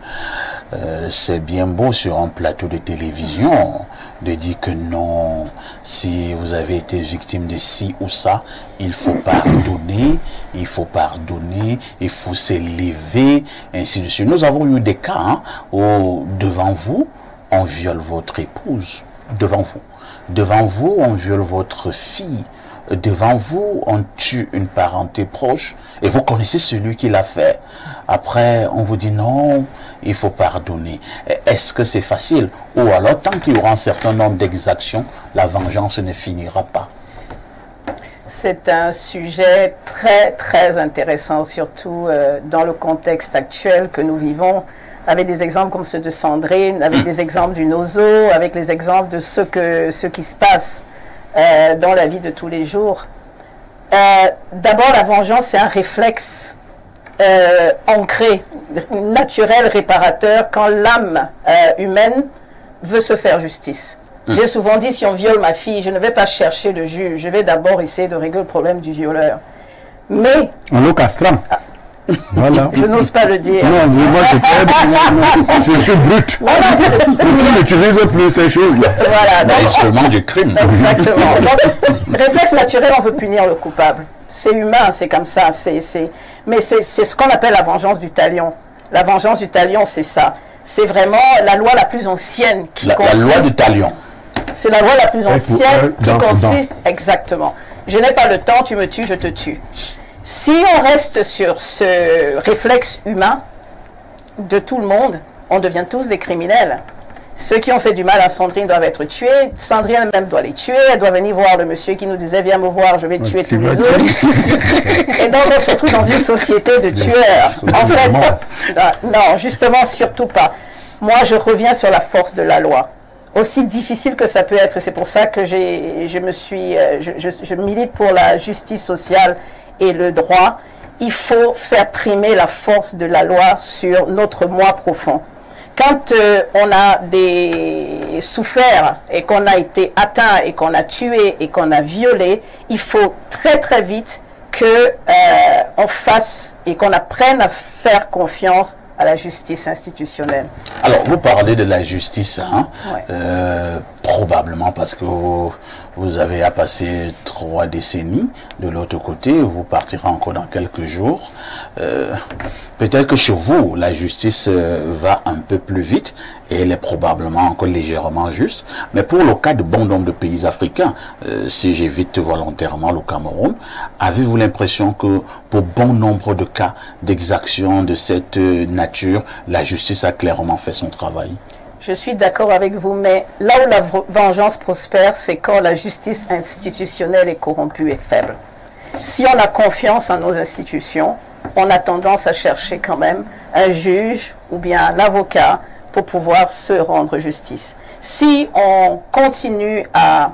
C'est bien beau sur un plateau de télévision de dire que non, si vous avez été victime de ci ou ça, il faut pardonner, il faut s'élever, ainsi de suite. Nous avons eu des cas où devant vous, on viole votre épouse, devant vous, on viole votre fille, devant vous, on tue une parenté proche, et vous connaissez celui qui l'a fait. Après, on vous dit non, il faut pardonner. Est-ce que c'est facile? Ou alors, tant qu'il y aura un certain nombre d'exactions, la vengeance ne finira pas? C'est un sujet très, très intéressant, surtout dans le contexte actuel que nous vivons, avec des exemples comme ceux de Sandrine, avec des exemples du Nozo, avec les exemples de ce qui se passe dans la vie de tous les jours. D'abord, la vengeance, c'est un réflexe ancré, naturel, réparateur, quand l'âme humaine veut se faire justice. J'ai souvent dit, si on viole ma fille, je ne vais pas chercher le juge, je vais d'abord essayer de régler le problème du violeur. Mais... On le castrame. Voilà. Je n'ose pas le dire. Non, moi je suis brute. Je n'utilise plus ces choses-là. Voilà. L'instrument du crime. Exactement. Donc, réflexe naturel, on veut punir le coupable. C'est humain, c'est comme ça. Mais c'est ce qu'on appelle la vengeance du talion. La vengeance du talion, c'est ça. C'est vraiment la loi la plus ancienne qui consiste... La loi du talion. C'est la loi la plus ancienne qui consiste... Exactement. Je n'ai pas le temps, tu me tues, je te tue. Si on reste sur ce réflexe humain de tout le monde, on devient tous des criminels. Ceux qui ont fait du mal à Sandrine doivent être tués. Sandrine elle-même doit les tuer. Elle doit venir voir le monsieur qui nous disait viens me voir, je vais tuer tous les autres. Et donc on se retrouve dans une société de tueurs. En fait, non, justement, surtout pas. Moi, je reviens sur la force de la loi. Aussi difficile que ça peut être, et c'est pour ça que je milite pour la justice sociale et le droit. Il faut faire primer la force de la loi sur notre moi profond. Quand on a souffert et qu'on a été atteint et qu'on a tué et qu'on a violé, il faut très très vite qu'on fasse et qu'on apprenne à faire confiance à la justice institutionnelle. Alors, vous parlez de la justice, hein, ouais. Probablement parce que vous avez à passer 3 décennies de l'autre côté, vous partirez encore dans quelques jours. Peut-être que chez vous, la justice va un peu plus vite et elle est probablement encore légèrement juste. Mais pour le cas de bon nombre de pays africains, si j'évite volontairement le Cameroun, avez-vous l'impression que pour bon nombre de cas d'exaction de cette nature, la justice a clairement fait son travail? Je suis d'accord avec vous, mais là où la vengeance prospère, c'est quand la justice institutionnelle est corrompue et faible. Si on a confiance en nos institutions, on a tendance à chercher quand même un juge ou bien un avocat pour pouvoir se rendre justice. Si on continue à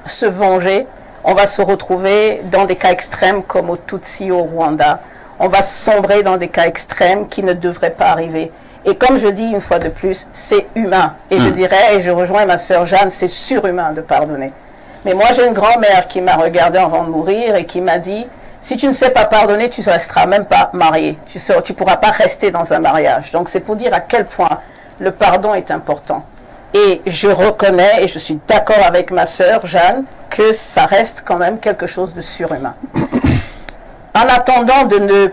se venger, on va se retrouver dans des cas extrêmes comme au Tutsi au Rwanda. On va sombrer dans des cas extrêmes qui ne devraient pas arriver. Et comme je dis une fois de plus, c'est humain. Et je dirais, et je rejoins ma sœur Jeanne, c'est surhumain de pardonner. Mais moi, j'ai une grand-mère qui m'a regardé avant de mourir et qui m'a dit, si tu ne sais pas pardonner, tu ne resteras même pas marié. Tu ne pourras pas rester dans un mariage. Donc c'est pour dire à quel point le pardon est important. Et je reconnais, et je suis d'accord avec ma sœur Jeanne, que ça reste quand même quelque chose de surhumain. En attendant de ne...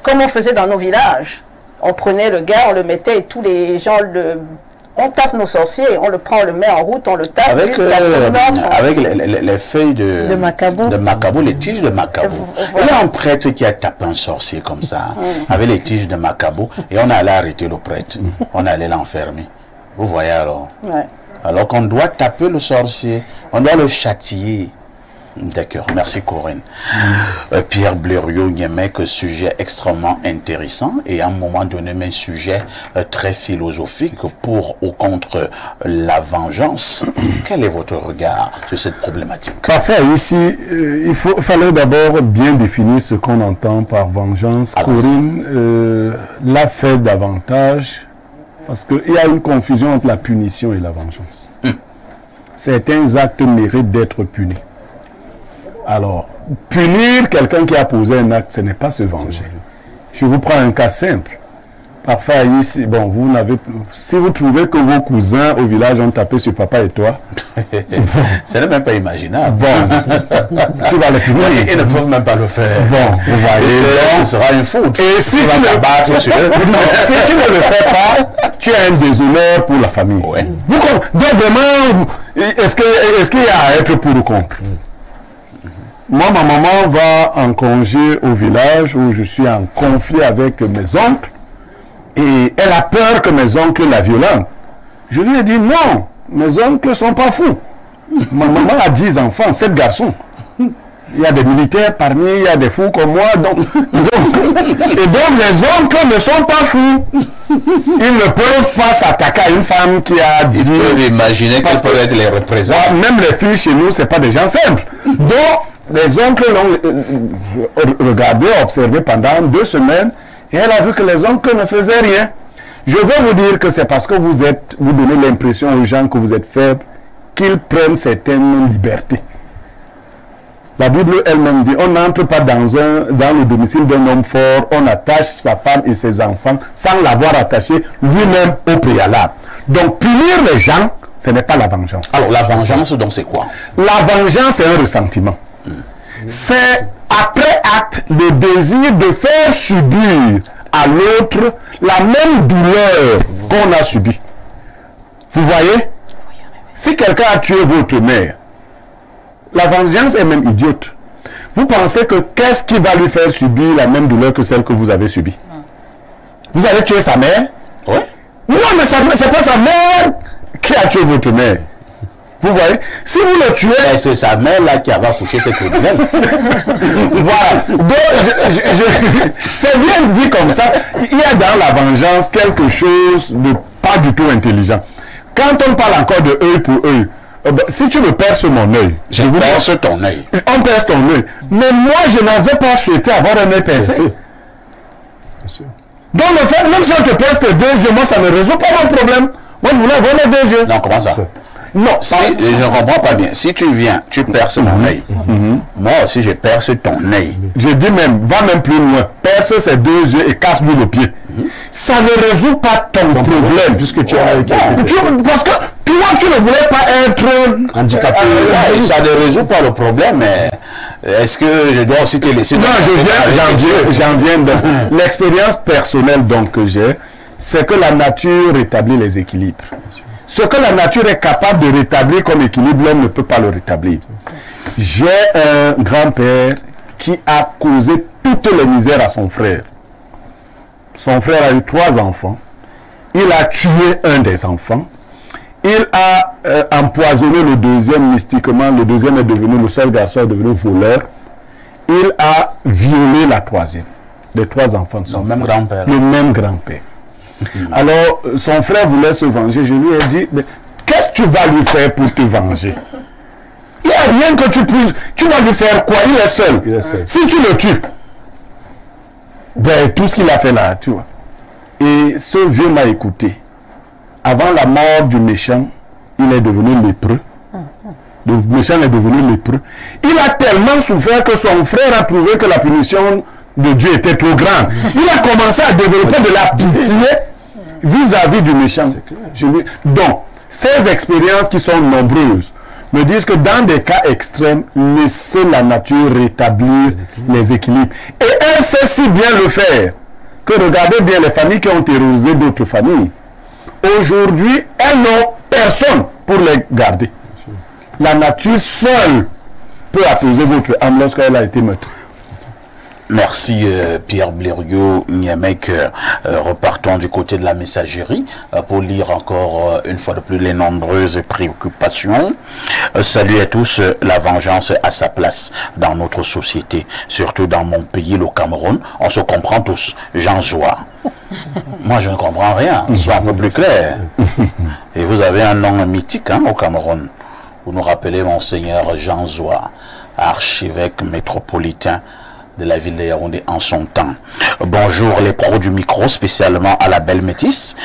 Comme on faisait dans nos villages, on prenait le gars, on le mettait et tous les gens on tape nos sorciers, on le prend, on le met en route, on le tape jusqu'à ce que le mort avec les feuilles de Macabo, les tiges de Macabo. Il y a un prêtre qui a tapé un sorcier comme ça, avec les tiges de Macabo, et on allait arrêter le prêtre. On allait l'enfermer. Vous voyez alors? Ouais. Alors qu'on doit taper le sorcier, on doit le châtier. D'accord, merci Corinne. Pierre Blériot-Niémec, sujet extrêmement intéressant et à un moment donné, un sujet très philosophique pour ou contre la vengeance. Quel est votre regard sur cette problématique? Parfait, ici, il fallait d'abord bien définir ce qu'on entend par vengeance. Corinne l'a fait davantage parce qu'il y a une confusion entre la punition et la vengeance. Certains actes méritent d'être punis. Alors, punir quelqu'un qui a posé un acte, ce n'est pas se venger. Je vous prends un cas simple. Parfois, ici, bon, vous n'avez plus... Si vous trouvez que vos cousins au village ont tapé sur papa et toi... Ce n'est même pas imaginable. Bon, tu vas le punir. Ils ne peuvent même pas le faire. Bon, vous voyez. Ce sera une faute. Et si tu ne le fais pas, tu as un déshonneur pour la famille. Ouais. Donc vraiment, est-ce qu'il y a à être pour ou contre? Moi, ma maman va en congé au village où je suis en conflit avec mes oncles et elle a peur que mes oncles la violentent. Je lui ai dit non, mes oncles ne sont pas fous. Ma maman a 10 enfants, 7 garçons. Il y a des militaires parmi, il y a des fous comme moi. Et donc les oncles ne sont pas fous. Ils ne peuvent pas s'attaquer à une femme qui a dit... Ils peuvent imaginer qu'elles peuvent être les représentants. Même les filles chez nous, ce n'est pas des gens simples. Donc, les oncles l'ont regardé, observé pendant 2 semaines et elle a vu que les oncles ne faisaient rien. Je veux vous dire que c'est parce que vous donnez l'impression aux gens que vous êtes faibles qu'ils prennent certaines libertés. La Bible elle-même dit, on n'entre pas dans le domicile d'un homme fort, on attache sa femme et ses enfants sans l'avoir attaché lui-même au préalable. Donc punir les gens, ce n'est pas la vengeance. Alors la vengeance, donc c'est quoi? La vengeance, c'est un ressentiment. C'est après acte le désir de faire subir à l'autre la même douleur qu'on a subie. Vous voyez? Si quelqu'un a tué votre mère, la vengeance est même idiote. Vous pensez que qu'est-ce qui va lui faire subir la même douleur que celle que vous avez subie? Vous avez tué sa mère? Oui. Non, mais c'est pas sa mère qui a tué votre mère. Vous voyez, si vous le tuez... C'est sa mère là qui va coucher ses criminels. Voilà. Donc, c'est bien dit comme ça. Il y a dans la vengeance quelque chose de pas du tout intelligent. Quand on parle encore de œil pour œil, si tu me perces mon œil, je vous perce ton œil. On perce ton œil. Mais moi, je n'avais pas souhaité avoir un œil percé. Bien sûr. Donc, le fait, même si on te perce tes 2 yeux, moi, ça ne résout pas mon problème. Moi, je voulais avoir mes 2 yeux. Non, comment ça? Non, si, je ne comprends pas bien. Si tu viens, tu perces mon œil. Moi aussi, je perce ton œil. Je dis même, va même plus loin. Perce ses 2 yeux et casse-lui le pied. Ça ne résout pas ton problème. Puisque tu as... Parce que toi, tu ne voulais pas être handicapé. Ça ne résout pas le problème, mais est-ce que je dois aussi te laisser... Non, j'en viens de... L'expérience personnelle donc que j'ai, c'est que la nature rétablit les équilibres. Ce que la nature est capable de rétablir comme équilibre, l'homme ne peut pas le rétablir. J'ai un grand-père qui a causé toutes les misères à son frère. Son frère a eu 3 enfants. Il a tué un des enfants. Il a empoisonné le deuxième mystiquement. Le deuxième est devenu, le seul garçon est devenu voleur. Il a violé la 3e. Les 3 enfants de son même grand-père. Le même grand-père. Alors, son frère voulait se venger. Je lui ai dit, qu'est-ce que tu vas lui faire pour te venger? Il n'y a rien que tu puisses... Tu vas lui faire quoi? Il est seul. Si tu le tues, ben, tout ce qu'il a fait là, tu vois. Et ce vieux m'a écouté. Avant la mort du méchant, il est devenu lépreux. Le méchant est devenu lépreux. Il a tellement souffert que son frère a trouvé que la punition de Dieu était trop grande. Il a commencé à développer de la pitié vis-à-vis du méchant. Donc, ces expériences qui sont nombreuses me disent que dans des cas extrêmes, laissez la nature rétablir les équilibres. Et elle sait si bien le faire que regardez bien les familles qui ont terrorisé d'autres familles. Aujourd'hui, elles n'ont personne pour les garder. La nature seule peut apaiser votre âme lorsqu'elle a été meurtrie. Merci Pierre Blériot Niamek. Repartons du côté de la messagerie pour lire encore une fois de plus les nombreuses préoccupations. Salut à tous, la vengeance a sa place dans notre société, surtout dans mon pays, le Cameroun. On se comprend tous. Jean Joie. Moi je ne comprends rien, sois un peu plus clair. Et vous avez un nom mythique hein, au Cameroun. Vous nous rappelez Monseigneur Jean Joie, archevêque métropolitain de la ville de Yaoundé en son temps. Bonjour les pros du micro, spécialement à la belle métisse.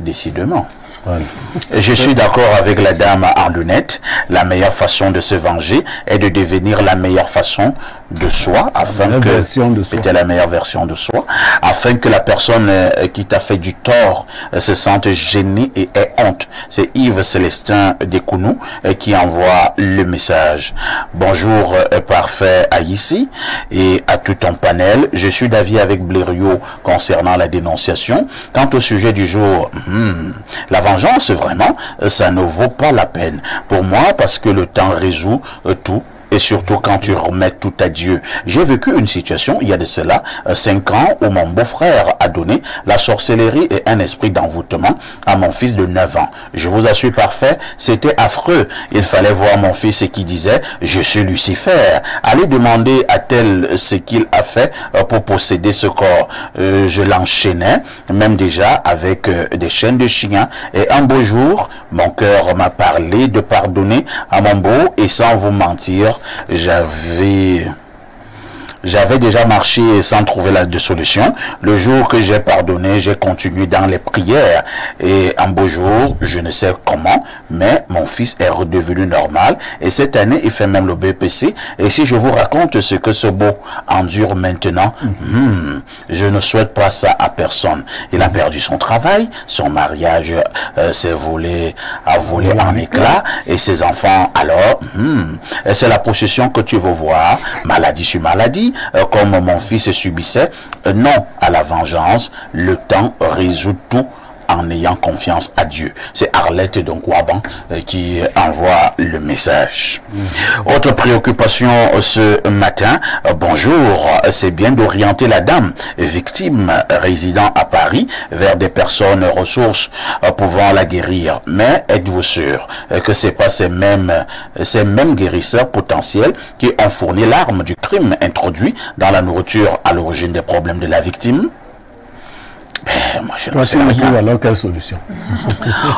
Décidément. Voilà. Je suis d'accord avec la dame Arlunette. La meilleure façon de se venger est de devenir la meilleure façon de soi, afin que c'était la meilleure version de soi, afin que la personne qui t'a fait du tort se sente gênée et ait honte. C'est Yves Célestin Descounou qui envoie le message. Bonjour parfait à ici et à tout ton panel. Je suis d'avis avec Blériot concernant la dénonciation. Quant au sujet du jour, la vengeance vraiment, ça ne vaut pas la peine pour moi parce que le temps résout tout. Et surtout quand tu remets tout à Dieu. J'ai vécu une situation, il y a de cela 5 ans, où mon beau-frère a donné la sorcellerie et un esprit d'envoûtement à mon fils de 9 ans. Je vous assure parfait, c'était affreux. Il fallait voir mon fils qui disait, je suis Lucifer. Allez demander à tel ce qu'il a fait pour posséder ce corps. Je l'enchaînais, même déjà avec des chaînes de chien. Et un beau jour, mon cœur m'a parlé de pardonner à mon beau, et sans vous mentir, j'avais déjà marché sans trouver de solution. Le jour que j'ai pardonné, j'ai continué dans les prières. Et un beau jour, je ne sais comment, mais mon fils est redevenu normal. Et cette année, il fait même le BPC. Et si je vous raconte ce que ce beau endure maintenant, je ne souhaite pas ça à personne. Il a perdu son travail, son mariage s'est volé en éclats. Et ses enfants, alors, c'est la possession que tu veux voir, maladie sur maladie. Comme mon fils subissait, non à la vengeance, le temps résout tout en ayant confiance à Dieu. C'est Arlette Donkwaban qui envoie le message. Autre préoccupation ce matin, bonjour, c'est bien d'orienter la dame victime résidant à Paris vers des personnes ressources pouvant la guérir. Mais êtes-vous sûr que c'est pas ces mêmes guérisseurs potentiels qui ont fourni l'arme du crime introduit dans la nourriture à l'origine des problèmes de la victime? Ben, moi, je ne sais rien. Alors, quelle solution?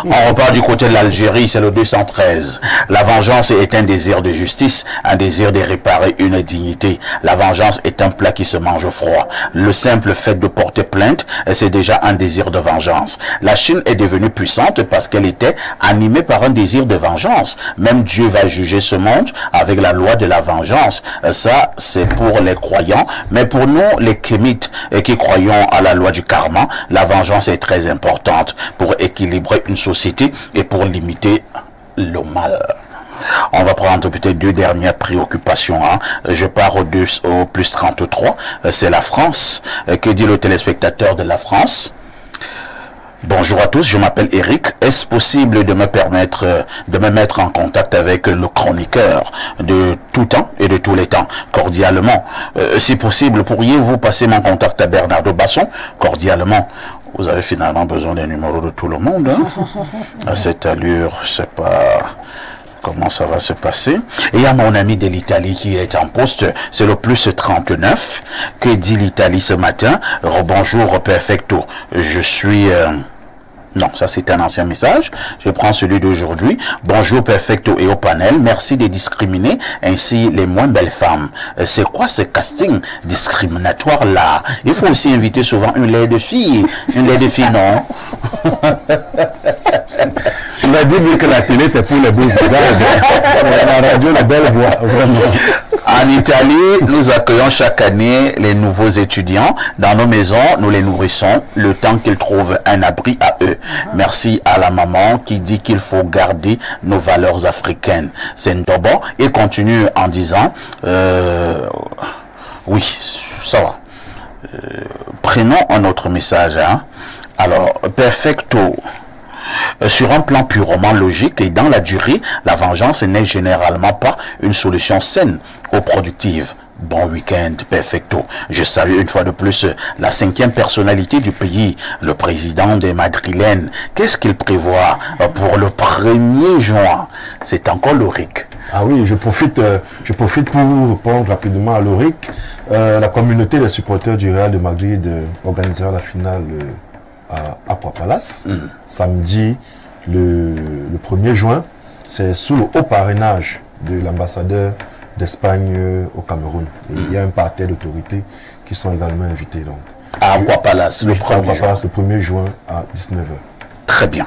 On repart du côté de l'Algérie, c'est le 213. La vengeance est un désir de justice, un désir de réparer une dignité. La vengeance est un plat qui se mange froid. Le simple fait de porter plainte, c'est déjà un désir de vengeance. La Chine est devenue puissante parce qu'elle était animée par un désir de vengeance. Même Dieu va juger ce monde avec la loi de la vengeance. Ça, c'est pour les croyants. Mais pour nous, les kémites qui croyons à la loi du karma, la vengeance est très importante pour équilibrer une société et pour limiter le mal. On va prendre peut-être deux dernières préoccupations. Je pars au plus 33. C'est la France. Que dit le téléspectateur de la France? Bonjour à tous, je m'appelle Eric. Est-ce possible de me mettre en contact avec le chroniqueur de tout temps et de tous les temps, cordialement? Si possible, pourriez-vous passer mon contact à Bernardo Basson, cordialement? Vous avez finalement besoin des numéros de tout le monde, à cette allure, c'est pas... Comment ça va se passer? Et il y a mon ami de l'Italie qui est en poste, c'est le plus 39. Que dit l'Italie ce matin? Rebonjour, perfecto. Je suis... Non, ça c'est un ancien message. Je prends celui d'aujourd'hui. Bonjour perfecto et au panel. Merci de discriminer ainsi les moins belles femmes. C'est quoi ce casting discriminatoire là? Il faut aussi inviter souvent une laide fille. Une laide fille, non? On a dit que la télé c'est pour les beaux visages. La radio, la belle voix, vraiment. En Italie, nous accueillons chaque année les nouveaux étudiants. Dans nos maisons, nous les nourrissons le temps qu'ils trouvent un abri à eux. Merci à la maman qui dit qu'il faut garder nos valeurs africaines. C'est Ndobo. Et continue en disant, oui, ça va. Prenons un autre message. Alors, perfecto. Sur un plan purement logique et dans la durée, la vengeance n'est généralement pas une solution saine ou productive. Bon week-end, perfecto. Je salue une fois de plus la 5e personnalité du pays, le président des Madrilènes. Qu'est-ce qu'il prévoit pour le 1er juin? C'est encore l'ORIC. Ah oui, je profite pour répondre rapidement à l'ORIC. La communauté des supporters du Real de Madrid organisera la finale à Aqua Palace, samedi le 1er juin. C'est sous le haut parrainage de l'ambassadeur d'Espagne au Cameroun. Et il y a un parterre d'autorités qui sont également invités. Donc. À Aqua Palace, le 1er juin à 19h. Très bien.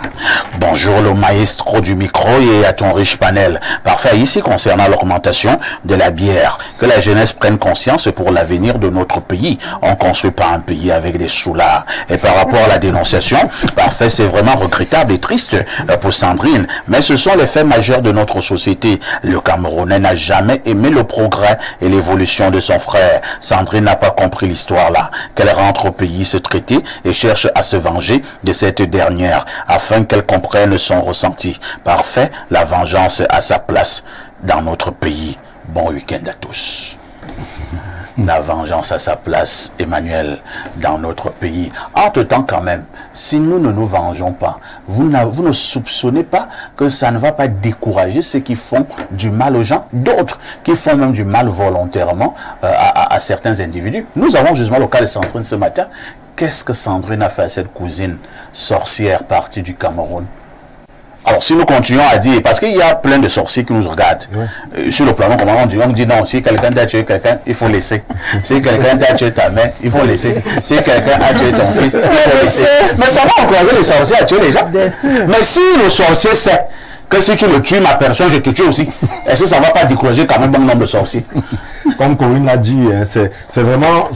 Bonjour le maestro du micro et à ton riche panel. Parfait. Ici, concernant l'augmentation de la bière, que la jeunesse prenne conscience pour l'avenir de notre pays. On ne construit pas un pays avec des soulards. Et par rapport à la dénonciation, parfait, c'est vraiment regrettable et triste pour Sandrine. Mais ce sont les faits majeurs de notre société. Le Camerounais n'a jamais aimé le progrès et l'évolution de son frère. Sandrine n'a pas compris l'histoire là. Qu'elle rentre au pays se traiter et cherche à se venger de cette dernière, afin qu'elle comprenne son ressenti. Parfait, la vengeance a sa place dans notre pays. Bon week-end à tous. La vengeance a sa place, Emmanuel, dans notre pays. Entre-temps, quand même, si nous ne nous vengeons pas, vous ne soupçonnez pas que ça ne va pas décourager ceux qui font du mal aux gens, d'autres qui font même du mal volontairement à certains individus. Nous avons justement le cas de Sandrine ce matin. Qu'est-ce que Sandrine a fait à cette cousine sorcière partie du Cameroun? Alors, si nous continuons à dire, parce qu'il y a plein de sorciers qui nous regardent, sur le plan, comment on dit non, si quelqu'un t'a tué quelqu'un, il faut laisser. Si quelqu'un t'a tué ta mère, il faut laisser. Si quelqu'un a tué ton fils, il faut laisser. Mais ça va encourager les sorciers à tuer les gens. Mais si le sorcier sait que si tu le tues, ma personne, je te tue aussi, est-ce que ça ne va pas décourager quand même bon nombre de sorciers? Comme Corinne l'a dit, c'est vraiment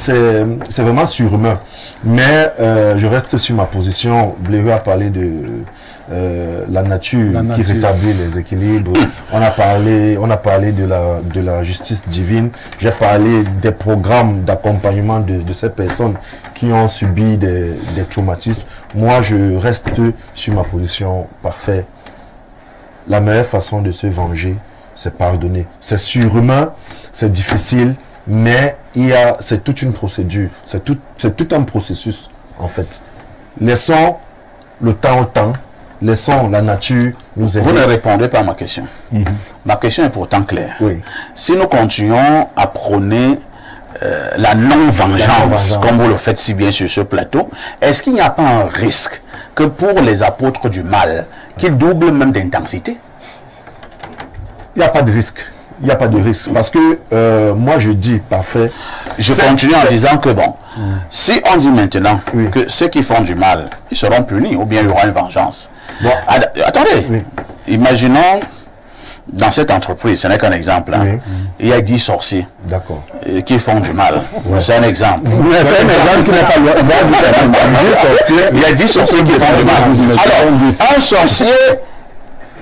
surhumain. Mais je reste sur ma position. Blaireau a parlé la nature qui rétablit les équilibres. On a parlé de la justice divine. J'ai parlé des programmes d'accompagnement de ces personnes qui ont subi des traumatismes. Moi, je reste sur ma position parfaite. La meilleure façon de se venger, c'est pardonner. C'est surhumain, c'est difficile, mais c'est toute une procédure, c'est tout un processus en fait. Laissons le temps au temps, laissons la nature nous aider. Vous ne répondez pas à ma question. Ma question est pourtant claire. Oui. Si nous continuons à prôner la non-vengeance, comme vous le faites si bien sur ce plateau, est-ce qu'il n'y a pas un risque que pour les apôtres du mal, qu'ils doublent même d'intensité? Il n'y a pas de risque. Il n'y a pas de risque. Parce que moi, je dis parfait. Je continue en disant que bon, si on dit maintenant que ceux qui font du mal, ils seront punis, ou bien il y aura une vengeance. Bon, attendez, imaginons dans cette entreprise, ce n'est qu'un exemple, hein, il y a 10 sorciers qui font du mal. C'est un exemple. C'est un exemple qui n'est pas loin. Il y a 10 sorciers qui font du mal. Alors, un sorcier,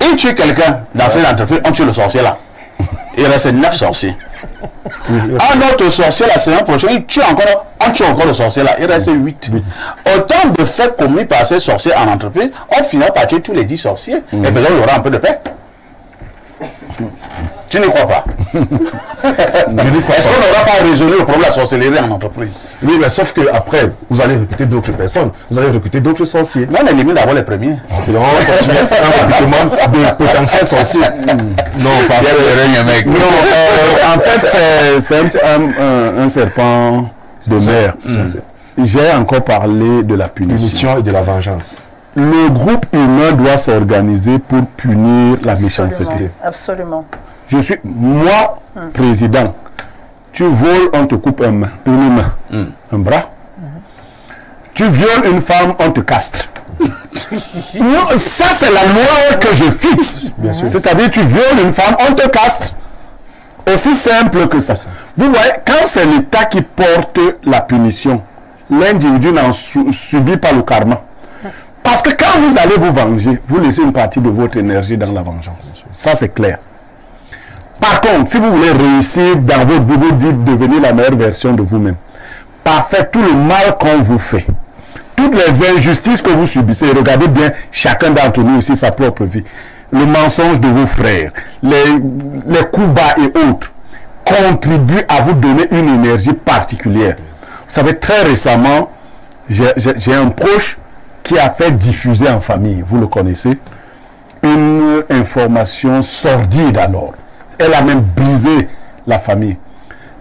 il tue quelqu'un dans cette entreprise, on tue le sorcier là. Il reste 9 sorciers. Un autre sorcier là, c'est un prochain, il tue encore, on tue encore le sorcier là, il reste 8. Autant de faits commis par ces sorciers en entreprise, on finira par tuer tous les 10 sorciers, et peut-être il y aura un peu de paix. Tu ne crois pas? Est-ce qu'on n'aura pas résolu le problème de la sorcellerie en entreprise? Oui, mais sauf que après, vous allez recruter d'autres personnes, vous allez recruter d'autres sorciers. Non, on élimine d'abord les premiers. Et on continue un recrutement de potentiels sorciers. Non, pas mec. Non, en fait, c'est un serpent de mer. J'ai encore parlé de la punition et de la vengeance. Le groupe humain doit s'organiser pour punir la méchanceté. Absolument. Je suis, moi, président, tu voles, on te coupe une main, un bras. Tu violes une femme, on te castre. Non, ça, c'est la loi que je fixe. C'est-à-dire, tu violes une femme, on te castre. Aussi simple que ça. Vous voyez, quand c'est l'État qui porte la punition, l'individu n'en subit pas le karma. Parce que quand vous allez vous venger, vous laissez une partie de votre énergie dans la vengeance. Ça, c'est clair. Par contre, si vous voulez réussir dans votre vie, vous dites devenir la meilleure version de vous-même. Parfait, tout le mal qu'on vous fait, toutes les injustices que vous subissez, regardez bien chacun d'entre nous ici sa propre vie. Le mensonge de vos frères, les coups bas et autres, contribuent à vous donner une énergie particulière. Vous savez, très récemment, j'ai un proche qui a fait diffuser en famille, vous le connaissez, une information sordide alors. Elle a même brisé la famille.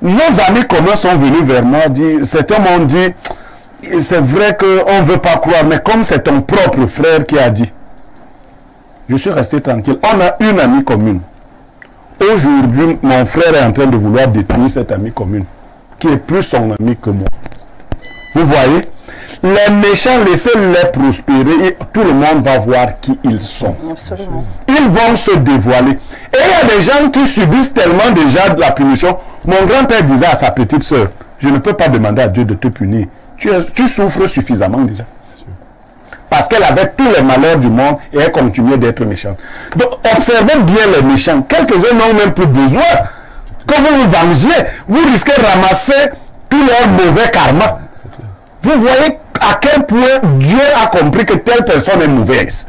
Nos amis communs sont venus vers moi, certains m'ont dit, c'est vrai qu'on ne veut pas croire, mais comme c'est ton propre frère qui a dit, je suis resté tranquille. On a une amie commune. Aujourd'hui, mon frère est en train de vouloir détruire cette amie commune, qui est plus son ami que moi. Vous voyez? Les méchants, laissez-les prospérer et tout le monde va voir qui ils sont. Absolument. Ils vont se dévoiler. Et il y a des gens qui subissent tellement déjà de la punition. Mon grand-père disait à sa petite soeur, je ne peux pas demander à Dieu de te punir. Tu souffres suffisamment déjà. Parce qu'elle avait tous les malheurs du monde et elle continuait d'être méchante. Donc observez bien les méchants. Quelques-uns n'ont même plus besoin que vous vous vengiez. Vous risquez de ramasser tout leur mauvais karma. Vous voyez à quel point Dieu a compris que telle personne est mauvaise.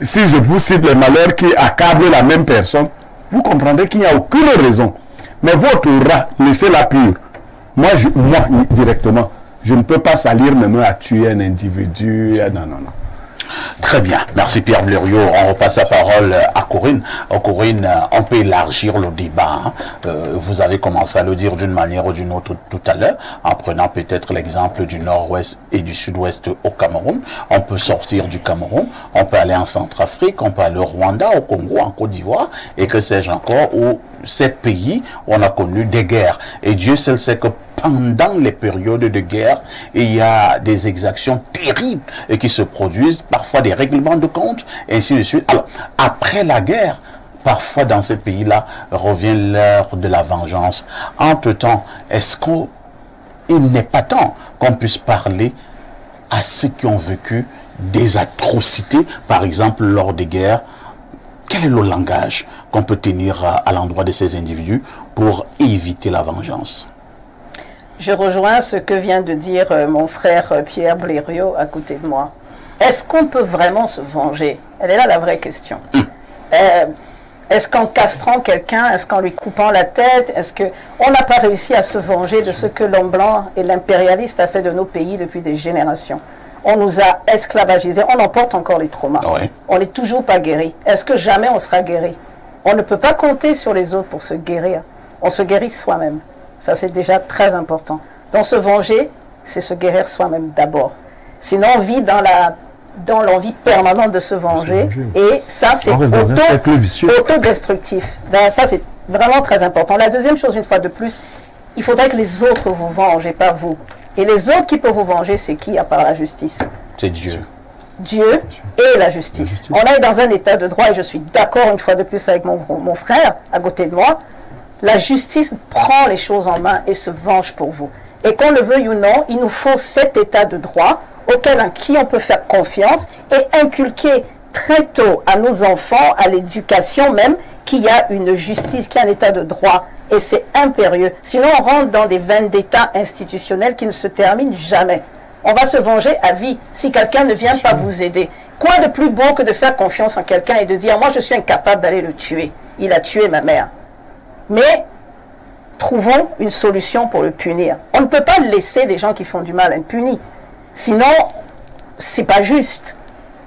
Si je vous cite les malheurs qui accablent la même personne, vous comprendrez qu'il n'y a aucune raison. Mais votre rat, laissez-la pure. Moi, directement, je ne peux pas salir mes mains à tuer un individu. Non, non, non. Très bien, merci Pierre Blériot. On repasse la parole à Corinne. Corinne, on peut élargir le débat. Hein. Vous avez commencé à le dire d'une manière ou d'une autre tout à l'heure, en prenant peut-être l'exemple du nord-ouest et du sud-ouest au Cameroun. On peut sortir du Cameroun, on peut aller en Centrafrique, on peut aller au Rwanda, au Congo, en Côte d'Ivoire, et que sais-je encore, où 7 pays, on a connu des guerres. Et Dieu seul sait que pendant les périodes de guerre, il y a des exactions terribles et qui se produisent, parfois des règlements de compte, et ainsi de suite. Alors, après la guerre, parfois dans ces pays-là, revient l'heure de la vengeance. Entre-temps, est-ce qu'il n'est pas temps qu'on puisse parler à ceux qui ont vécu des atrocités, par exemple lors des guerres. Quel est le langage qu'on peut tenir à l'endroit de ces individus pour éviter la vengeance? Je rejoins ce que vient de dire mon frère Pierre Blériot à côté de moi. Est-ce qu'on peut vraiment se venger? Elle est là la vraie question. Est-ce qu'en castrant quelqu'un, est-ce qu'en lui coupant la tête, est-ce qu'on n'a pas réussi à se venger de ce que l'homme blanc et l'impérialiste a fait de nos pays depuis des générations? On nous a esclavagisés, on en porte encore les traumas. Oui. On n'est toujours pas guéri. Est-ce que jamais on sera guéri? On ne peut pas compter sur les autres pour se guérir. On se guérit soi-même. Ça, c'est déjà très important. Donc, se venger, c'est se guérir soi-même d'abord. Sinon, on vit dans l'envie permanente de se venger. Et ça, c'est autodestructif. Ça, c'est vraiment très important. La deuxième chose, une fois de plus, il faudrait que les autres vous vengent et pas vous. Et les autres qui peuvent vous venger, c'est qui à part la justice? C'est Dieu. Dieu et la justice. On est dans un état de droit et je suis d'accord une fois de plus avec mon frère à côté de moi. La justice prend les choses en main et se venge pour vous. Et qu'on le veuille ou non, il nous faut cet état de droit à qui on peut faire confiance et inculquer très tôt à nos enfants, à l'éducation même, qu'il y a une justice, qu'il y a un état de droit. Et c'est impérieux. Sinon, on rentre dans des vendettas institutionnels qui ne se terminent jamais. On va se venger à vie si quelqu'un ne vient pas vous aider. Quoi de plus beau que de faire confiance en quelqu'un et de dire « Moi, je suis incapable d'aller le tuer. Il a tué ma mère. » Mais trouvons une solution pour le punir. On ne peut pas laisser les gens qui font du mal impunis. Sinon, c'est pas juste.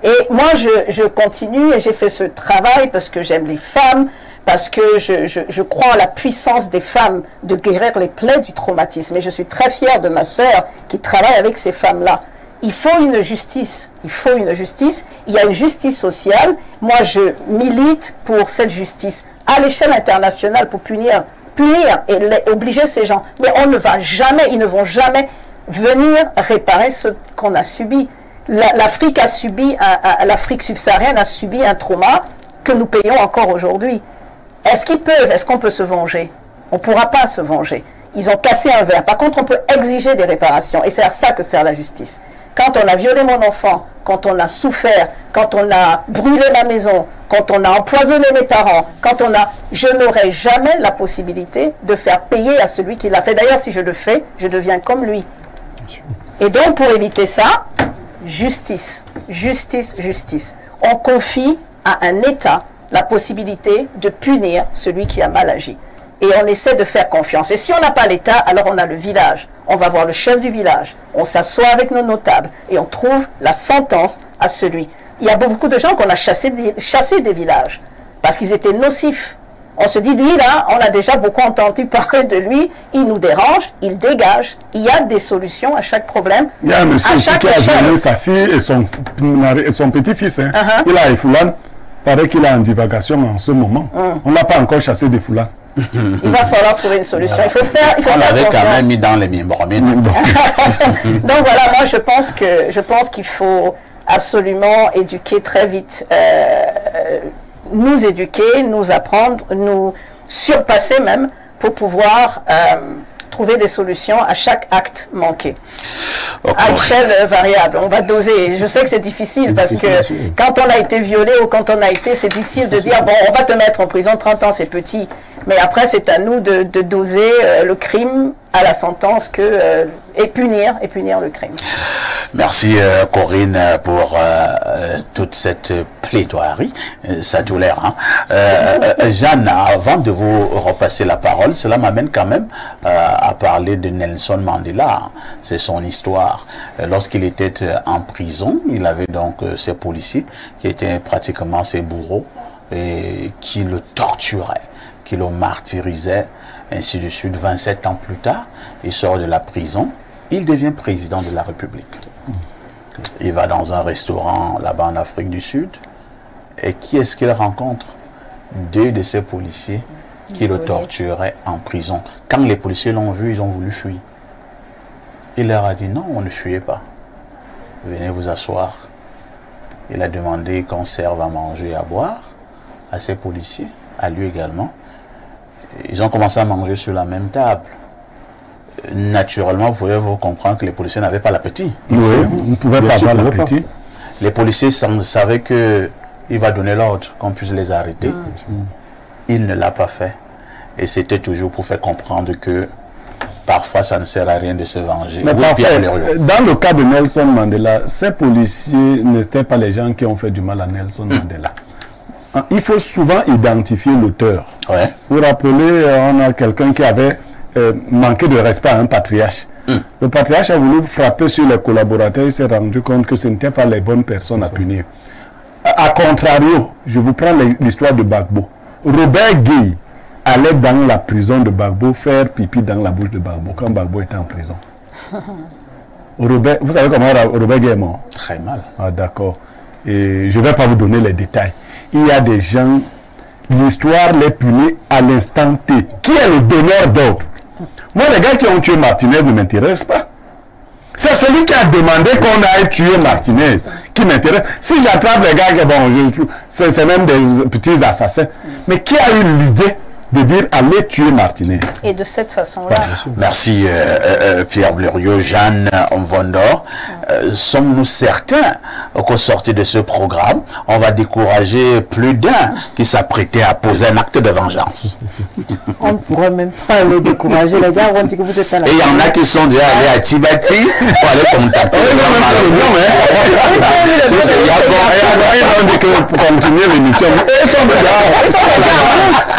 Et moi, je continue et j'ai fait ce travail parce que j'aime les femmes, parce que je crois en la puissance des femmes de guérir les plaies du traumatisme. Et je suis très fière de ma sœur qui travaille avec ces femmes-là. Il faut une justice. Il faut une justice. Il y a une justice sociale. Moi, je milite pour cette justice à l'échelle internationale pour punir et obliger ces gens. Mais on ne va jamais, ils ne vont jamais venir réparer ce qu'on a subi. L'Afrique a subi, l'Afrique subsaharienne a subi un trauma que nous payons encore aujourd'hui. Est-ce qu'on peut se venger? On ne pourra pas se venger. Ils ont cassé un verre. Par contre, on peut exiger des réparations. Et c'est à ça que sert la justice. Quand on a violé mon enfant, quand on a souffert, quand on a brûlé ma maison, quand on a empoisonné mes parents, je n'aurai jamais la possibilité de faire payer à celui qui l'a fait. D'ailleurs, si je le fais, je deviens comme lui. Et donc, pour éviter ça, justice, justice, justice. On confie à un État la possibilité de punir celui qui a mal agi. Et on essaie de faire confiance. Et si on n'a pas l'État, alors on a le village. On va voir le chef du village. On s'assoit avec nos notables et on trouve la sentence à celui. Il y a beaucoup de gens qu'on a chassés des villages parce qu'ils étaient nocifs. On se dit, lui là, on a déjà beaucoup entendu parler de lui, il nous dérange, il dégage. Il y a des solutions à chaque problème. Il y a un monsieur qui a violé sa fille et son petit-fils. Hein. Il a un foulane. Il paraît qu'il est en divagation en ce moment. On n'a pas encore chassé des foulans. Il va falloir trouver une solution. Il faut faire on l'avait quand même mis dans les membres. Donc voilà, moi je pense qu'il faut absolument éduquer très vite, nous éduquer, nous apprendre, nous surpasser même pour pouvoir trouver des solutions à chaque acte manqué. À échelle variable, on va doser. Je sais que c'est difficile parce que quand on a été violé ou quand on a été, c'est difficile de dire, bon, on va te mettre en prison, 30 ans, c'est petit. Mais après, c'est à nous de doser le crime à la sentence et punir le crime. Merci Corinne pour toute cette plaidoirie. Ça a tout l'air. Hein. Jeanne, avant de vous repasser la parole, cela m'amène quand même à parler de Nelson Mandela. C'est son histoire. Lorsqu'il était en prison, il avait donc ces policiers qui étaient pratiquement ses bourreaux et qui le torturaient, qui le martyrisait, ainsi de suite. 27 ans plus tard, il sort de la prison, il devient président de la République. Il va dans un restaurant là-bas en Afrique du Sud, et qui est-ce qu'il rencontre? Deux de ces policiers qui le torturaient en prison. Quand les policiers l'ont vu, ils ont voulu fuir. Il leur a dit non, on ne fuyait pas. Venez vous asseoir. Il a demandé qu'on serve à manger et à boire à ces policiers, à lui également. Ils ont commencé à manger sur la même table. Naturellement, vous pouvez vous comprendre que les policiers n'avaient pas l'appétit. Oui, on ne pouvait pas avoir l'appétit. Les policiers savaient qu'il va donner l'ordre qu'on puisse les arrêter. Il ne l'a pas fait. Et c'était toujours pour faire comprendre que parfois ça ne sert à rien de se venger. Mais parfois, dans le cas de Nelson Mandela, ces policiers n'étaient pas les gens qui ont fait du mal à Nelson Mandela. Il faut souvent identifier l'auteur. Ouais. Vous vous rappelez, on a quelqu'un qui avait manqué de respect à un patriarche. Le patriarche a voulu frapper sur les collaborateurs. Il s'est rendu compte que ce n'étaient pas les bonnes personnes à punir. A contrario, je vous prends l'histoire de Gbagbo. Robert Gueye allait dans la prison de Gbagbo faire pipi dans la bouche de Gbagbo quand Gbagbo était en prison. Robert, vous savez comment Robert Gueye est mort? Très mal. Ah, d'accord. Et je ne vais pas vous donner les détails. Il y a des gens, l'histoire les punit à l'instant T. Qui est le donneur d'ordre? Moi, les gars qui ont tué Martinez ne m'intéressent pas. C'est celui qui a demandé qu'on aille tuer Martinez qui m'intéresse. Si j'attrape les gars, bon, c'est même des petits assassins. Mais qui a eu l'idée de dire aller tuer Martinez? Et de cette façon-là. Merci Pierre Blériot, Jeanne Mvondor. Sommes-nous certains qu'au sortir de ce programme, on va décourager plus d'un qui s'apprêtait à poser un acte de vengeance? On ne pourra même pas les décourager. Les gars vont dire que vous êtes à la... Et il y en a qui sont déjà allés à Tibati pour aller contacter. Ils ont dit que pour continuer l'émission, ils sont déjà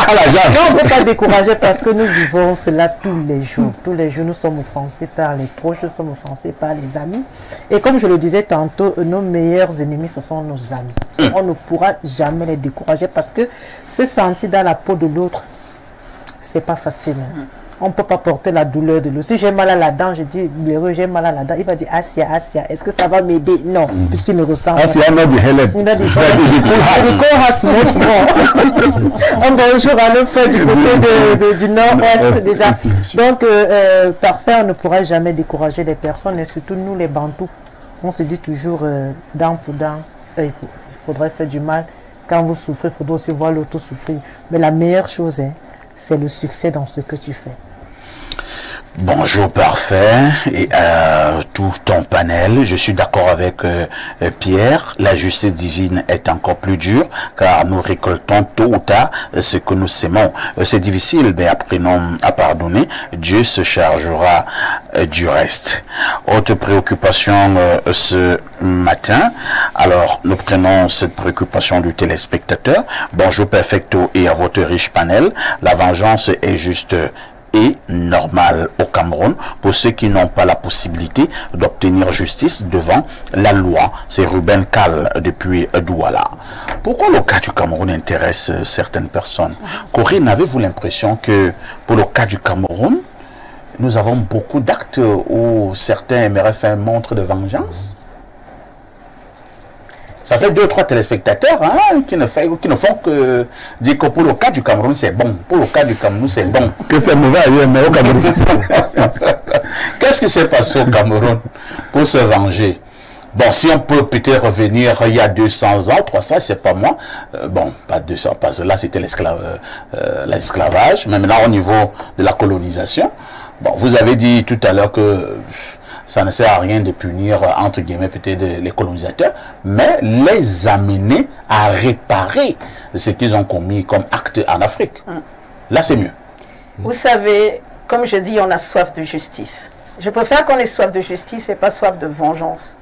à la jambe. On ne peut pas décourager parce que nous vivons cela tous les jours. Tous les jours, nous sommes offensés par les proches, nous sommes offensés par les amis. Et comme je le disais tantôt, nos meilleurs ennemis, ce sont nos amis. On ne pourra jamais les décourager parce que se sentir dans la peau de l'autre, c'est pas facile. On ne peut pas porter la douleur de l'autre. Si j'ai mal à la dent, je dis, j'ai mal à la dent. Il va dire, Asia, est-ce que ça va m'aider? Non, puisqu'il ne ressent pas. Asia m'a dit, Hélène. Il a dit, on va un jour aller faire du côté du nord-est déjà. Donc, parfait, on ne pourra jamais décourager les personnes, et surtout nous, les Bantous. On se dit toujours, dent pour dent, il faudrait faire du mal. Quand vous souffrez, il faudrait aussi voir l'autre souffrir. Mais la meilleure chose, c'est le succès dans ce que tu fais. Bonjour Parfait et tout ton panel. Je suis d'accord avec Pierre. La justice divine est encore plus dure car nous récoltons tôt ou tard ce que nous sémons. C'est difficile, mais apprenons à pardonner. Dieu se chargera du reste. Autre préoccupation ce matin. Alors, nous prenons cette préoccupation du téléspectateur. Bonjour Perfecto et à votre riche panel. La vengeance est juste et normal au Cameroun pour ceux qui n'ont pas la possibilité d'obtenir justice devant la loi. C'est Ruben Kal depuis Douala. Pourquoi le cas du Cameroun intéresse certaines personnes? Corinne, avez-vous l'impression que pour le cas du Cameroun, nous avons beaucoup d'actes où certains aimeraient faire un montre de vengeance? Ça fait 2 ou 3 téléspectateurs qui ne font que dire que pour le cas du Cameroun, c'est bon. Pour le cas du Cameroun, c'est bon. Que c'est mauvais ailleurs, mais au Cameroun. Qu'est-ce qui s'est passé au Cameroun pour se venger? Bon, si on peut peut-être revenir il y a 200 ans, 300, c'est pas moi. Bon, pas 200, parce que là, c'était l'esclavage. Mais maintenant, au niveau de la colonisation, bon, vous avez dit tout à l'heure que ça ne sert à rien de punir, entre guillemets, peut-être les colonisateurs, mais les amener à réparer ce qu'ils ont commis comme acte en Afrique. Là, c'est mieux. Vous savez, comme je dis, on a soif de justice. Je préfère qu'on ait soif de justice et pas soif de vengeance.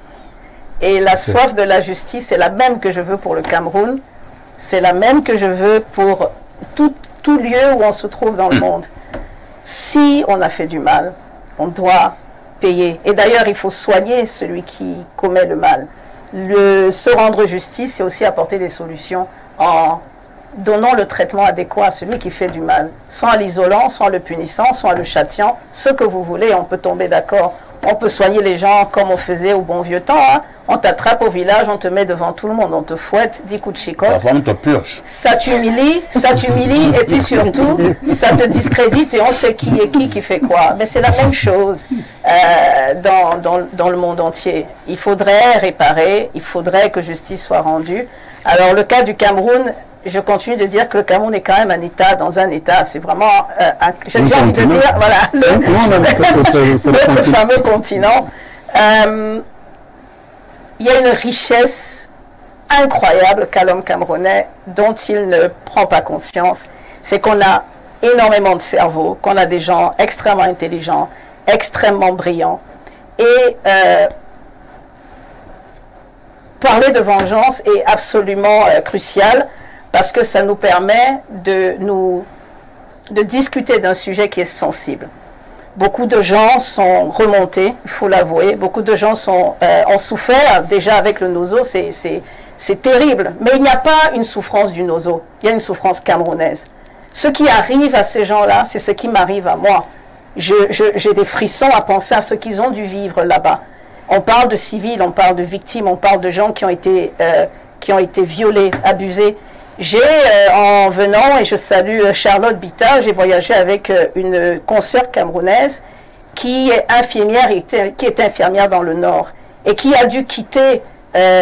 Et la soif de la justice, c'est la même que je veux pour le Cameroun. C'est la même que je veux pour tout lieu où on se trouve dans le monde. Si on a fait du mal, on doit payer. Et d'ailleurs, il faut soigner celui qui commet le mal. Se rendre justice, c'est aussi apporter des solutions en donnant le traitement adéquat à celui qui fait du mal. Soit en l'isolant, soit en le punissant, soit en le châtiant. Ce que vous voulez, on peut tomber d'accord. On peut soigner les gens comme on faisait au bon vieux temps. On t'attrape au village, on te met devant tout le monde, on te fouette, 10 coups de chicotte. La femme te purge. Ça t'humilie, et puis surtout, ça te discrédite et on sait qui est qui fait quoi. Mais c'est la même chose dans le monde entier. Il faudrait réparer, il faudrait que justice soit rendue. Alors le cas du Cameroun, je continue de dire que le Cameroun est quand même dans un état, c'est vraiment, j'ai envie de dire, voilà, notre fameux continent. il y a une richesse incroyable qu'a l'homme camerounais dont il ne prend pas conscience. C'est qu'on a énormément de cerveau, qu'on a des gens extrêmement intelligents, extrêmement brillants. Et parler de vengeance est absolument crucial parce que ça nous permet de discuter d'un sujet qui est sensible. Beaucoup de gens sont remontés, il faut l'avouer. Beaucoup de gens ont souffert déjà avec le nozo, c'est terrible. Mais il n'y a pas une souffrance du nozo, il y a une souffrance camerounaise. Ce qui arrive à ces gens-là, c'est ce qui m'arrive à moi. J'ai des frissons à penser à ce qu'ils ont dû vivre là-bas. On parle de civils, on parle de victimes, on parle de gens qui ont été violés, abusés. En venant, et je salue Charlotte Bita, j'ai voyagé avec une consoeur camerounaise qui est infirmière dans le Nord et qui a dû quitter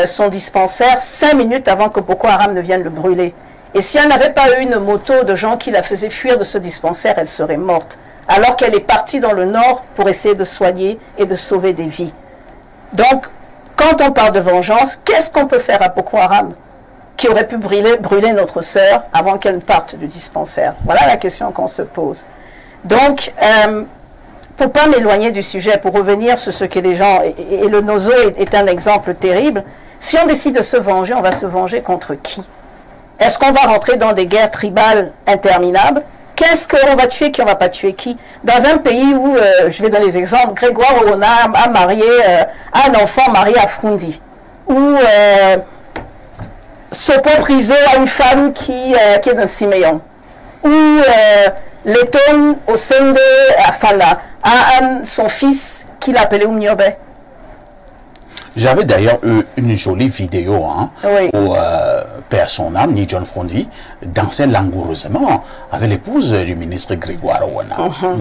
son dispensaire 5 minutes avant que Boko Haram ne vienne le brûler. Et si elle n'avait pas eu une moto de gens qui la faisaient fuir de ce dispensaire, elle serait morte. Alors qu'elle est partie dans le Nord pour essayer de soigner et de sauver des vies. Donc, quand on parle de vengeance, qu'est-ce qu'on peut faire à Boko Haram qui aurait pu brûler notre sœur avant qu'elle parte du dispensaire? Voilà la question qu'on se pose. Donc, pour ne pas m'éloigner du sujet, pour revenir sur ce que les gens... Et le nozo est un exemple terrible. Si on décide de se venger, on va se venger contre qui? Est-ce qu'on va rentrer dans des guerres tribales interminables? Qu'est-ce qu'on va tuer, qui on ne va pas tuer qui? Dans un pays où, je vais donner des exemples, Grégoire Oona a marié un enfant marié à Frundi, où Sopo Priso a une femme qui est d'un Siméon, où Leton Osende Afala a son fils qu'il appelait Oumniobe. J'avais d'ailleurs eu une jolie vidéo où Père son âme, ni John Frondi, dansait langoureusement avec l'épouse du ministre Grégoire Owana.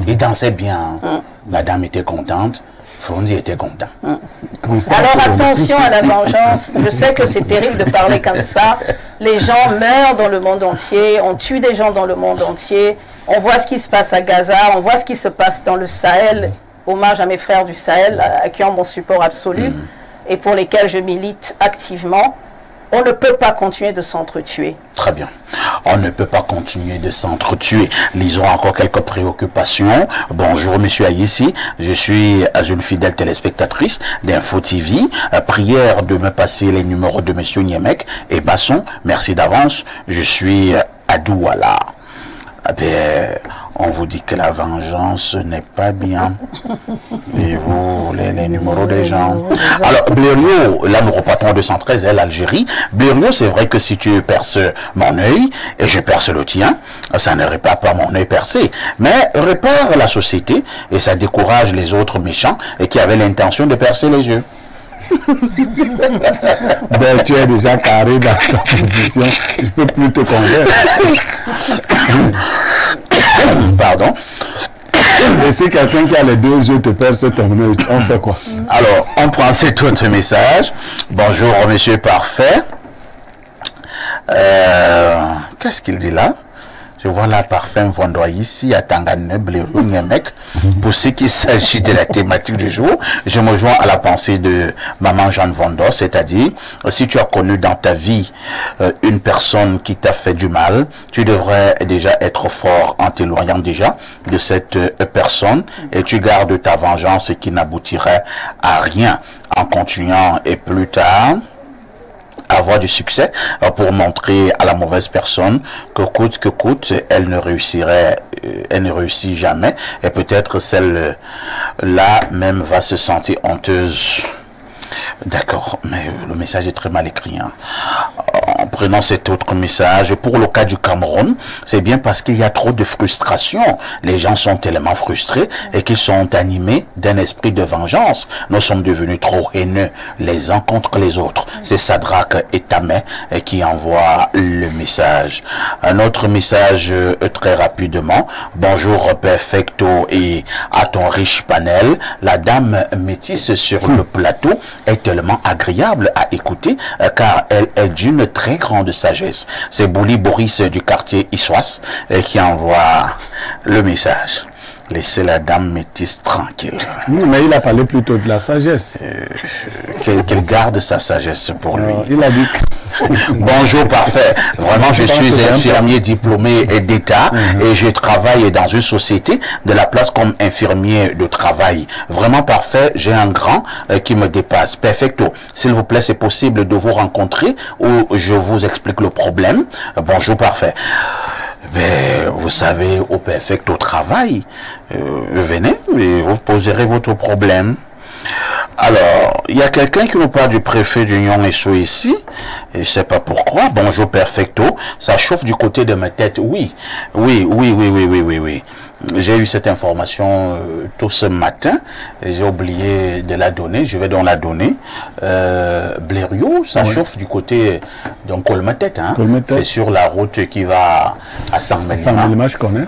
Il dansait bien. La dame était contente, Frondi était content. Alors attention à la vengeance. Je sais que c'est terrible de parler comme ça. Les gens meurent dans le monde entier, on tue des gens dans le monde entier. On voit ce qui se passe à Gaza, on voit ce qui se passe dans le Sahel. Hommage à mes frères du Sahel, à qui ont mon support absolu. Et pour lesquels je milite activement, on ne peut pas continuer de s'entretuer. Très bien. On ne peut pas continuer de s'entretuer. Lisons encore quelques préoccupations. Bonjour, monsieur Aïssi. Je suis une fidèle téléspectatrice d'Info TV. Prière de me passer les numéros de monsieur Niemek et Basson. Merci d'avance. Je suis à Douala. On vous dit que la vengeance n'est pas bien. Et vous voulez les numéros des gens. Alors, Blériot, là nous repartons à 213, l'Algérie. Blériot, c'est vrai que si tu perces mon œil et je perce le tien, ça ne répare pas mon œil percé, mais répare la société et ça décourage les autres méchants et qui avaient l'intention de percer les yeux. Ben, tu es déjà carré dans ta position. Je peux plus te convaincre. Pardon. Et si quelqu'un qui a les deux yeux te perce ton œil, on fait quoi? Alors, on prend cet autre message. Bonjour, monsieur parfait. Qu'est-ce qu'il dit là? Je vois là Parfum Vondois ici à Tangane, Blérou, Niemek. Pour ce qui s'agit de la thématique du jour, je me joins à la pensée de Maman Jeanne Vondois, c'est-à-dire, si tu as connu dans ta vie une personne qui t'a fait du mal, tu devrais déjà être fort en t'éloignant déjà de cette personne et tu gardes ta vengeance qui n'aboutirait à rien en continuant et plus tard avoir du succès pour montrer à la mauvaise personne que coûte, elle ne réussit jamais et peut-être celle-là même va se sentir honteuse. D'accord, mais le message est très mal écrit. En prenant cet autre message, pour le cas du Cameroun, c'est bien parce qu'il y a trop de frustration. Les gens sont tellement frustrés et qu'ils sont animés d'un esprit de vengeance. Nous sommes devenus trop haineux les uns contre les autres. C'est Sadrak et Tamé qui envoient le message. Un autre message très rapidement. Bonjour Perfecto et à ton riche panel. La dame métisse sur le plateau est tellement agréable à écouter car elle est d'une très grande sagesse. C'est Bouli Boris du quartier Issois qui envoie le message. Laissez la dame métisse tranquille. Oui, mais il a parlé plutôt de la sagesse. Qu'elle garde sa sagesse pour lui. Il a dit... Bonjour, parfait. Vraiment, je suis infirmier diplômé d'État et je travaille dans une société de la place comme infirmier de travail. Vraiment parfait. J'ai un grand qui me dépasse. Perfecto. S'il vous plaît, c'est possible de vous rencontrer ou je vous explique le problème. Bonjour, parfait. Mais vous savez, au Perfecto travail, venez et vous poserez votre problème. Alors, il y a quelqu'un qui nous parle du préfet d'Union SO ici, et je ne sais pas pourquoi. Bonjour Perfecto, ça chauffe du côté de ma tête. Oui. J'ai eu cette information tôt ce matin, et j'ai oublié de la donner, je vais donc la donner. Blériot, ça chauffe du côté de Colmetet, hein. C'est sur la route qui va à Saint-Mélima. Je connais.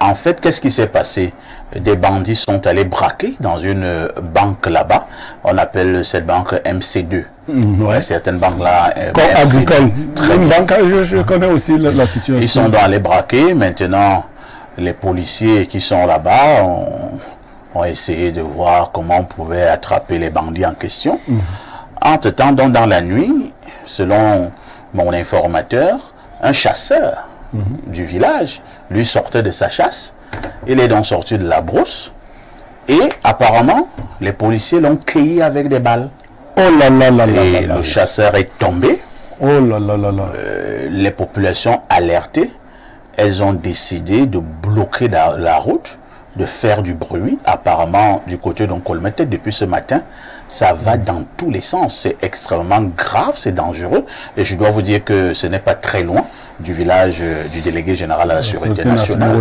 En fait, qu'est-ce qui s'est passé? Des bandits sont allés braquer dans une banque là-bas. On appelle cette banque MC2. Certaines banques là. Agricole. Très bien. Banque, je connais aussi la situation. Ils sont allés braquer. Maintenant, les policiers qui sont là-bas ont essayé de voir comment on pouvait attraper les bandits en question. Entre-temps, donc, dans la nuit, selon mon informateur, un chasseur du village lui sortait de sa chasse. Il est donc sorti de la brousse et apparemment les policiers l'ont cueilli avec des balles. Oh là là là là. Et le chasseur est tombé. Oh là là là là. Les populations alertées, elles ont décidé de bloquer la route, de faire du bruit. Apparemment du côté d'Oncolmetet depuis ce matin, ça va dans tous les sens. C'est extrêmement grave, c'est dangereux. Et je dois vous dire que ce n'est pas très loin du village du délégué général à la Sûreté nationale,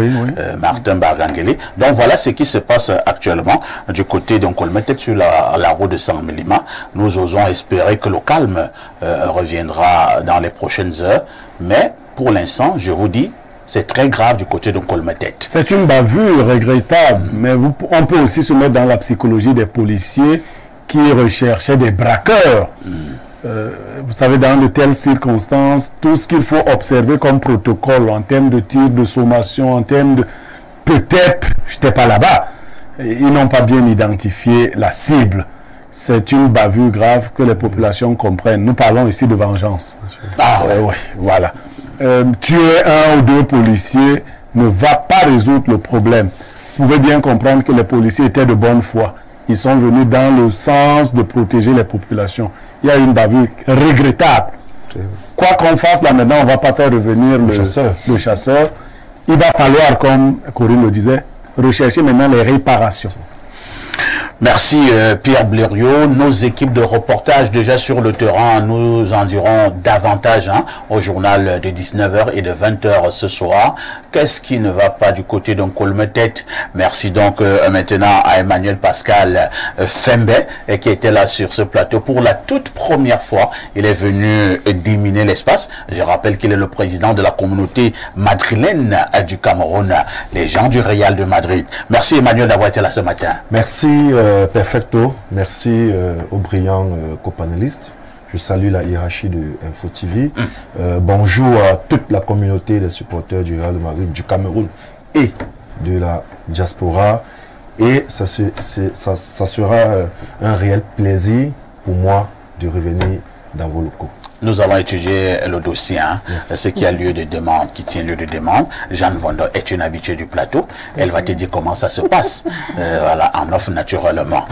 Martin Bargangele. Donc voilà ce qui se passe actuellement du côté d'Oncolmetet sur la route de Saint-Mélima. Nous osons espérer que le calme reviendra dans les prochaines heures. Mais pour l'instant, je vous dis, c'est très grave du côté d'Oncolmetet. C'est une bavure regrettable, mais on peut aussi se mettre dans la psychologie des policiers qui recherchaient des braqueurs. Vous savez, dans de telles circonstances, tout ce qu'il faut observer comme protocole en termes de tir, de sommation, en termes de... Peut-être, je n'étais pas là-bas, ils n'ont pas bien identifié la cible. C'est une bavure grave que les populations comprennent. Nous parlons ici de vengeance. Oui, voilà. Tuer un ou deux policiers ne va pas résoudre le problème. Vous pouvez bien comprendre que les policiers étaient de bonne foi. Ils sont venus dans le sens de protéger les populations. Il y a une bavure regrettable. Quoi qu'on fasse là maintenant, on ne va pas faire revenir le chasseur. Il va falloir, comme Corinne le disait, rechercher maintenant les réparations. Merci Pierre Blériot. Nos équipes de reportage déjà sur le terrain, nous en dirons davantage au journal de 19h et de 20h ce soir. Qu'est-ce qui ne va pas du côté d'Oncolmetet? Merci donc maintenant à Emmanuel Pascal Fembe qui était là sur ce plateau pour la toute première fois. Il est venu déminer l'espace. Je rappelle qu'il est le président de la communauté madrilène du Cameroun, les gens du Real de Madrid. Merci Emmanuel d'avoir été là ce matin. Merci Perfecto, merci aux brillants copanélistes. Je salue la hiérarchie de Info TV. Bonjour à toute la communauté des supporters du Real de Madrid, du Cameroun et de la diaspora. Et ça sera un réel plaisir pour moi de revenir dans vos locaux. Nous allons étudier le dossier, ce qui a lieu de demande, qui tient lieu de demande. Jeanne Vondo est une habituée du plateau. Elle va te dire comment ça se passe. Voilà, en offre naturellement.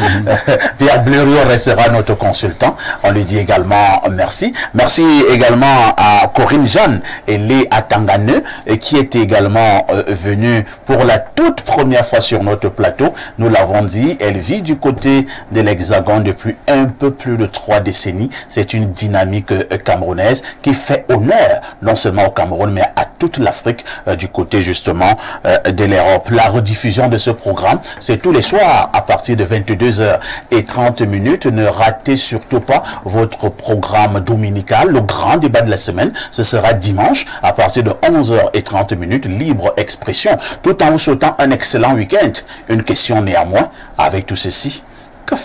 Pierre Blériot restera notre consultant. On lui dit également merci. Merci également à Corinne Jeanne et Léa Tangane, qui était également venue pour la toute première fois sur notre plateau. Nous l'avons dit, elle vit du côté de l'Hexagone depuis un peu plus de 3 décennies. C'est une dynamique camerounaise qui fait honneur non seulement au Cameroun mais à toute l'Afrique du côté justement de l'Europe. La rediffusion de ce programme, c'est tous les soirs à partir de 22h30. Ne ratez surtout pas votre programme dominical, le grand débat de la semaine. Ce sera dimanche à partir de 11h30, libre expression, tout en vous souhaitant un excellent week-end. Une question néanmoins, avec tout ceci, que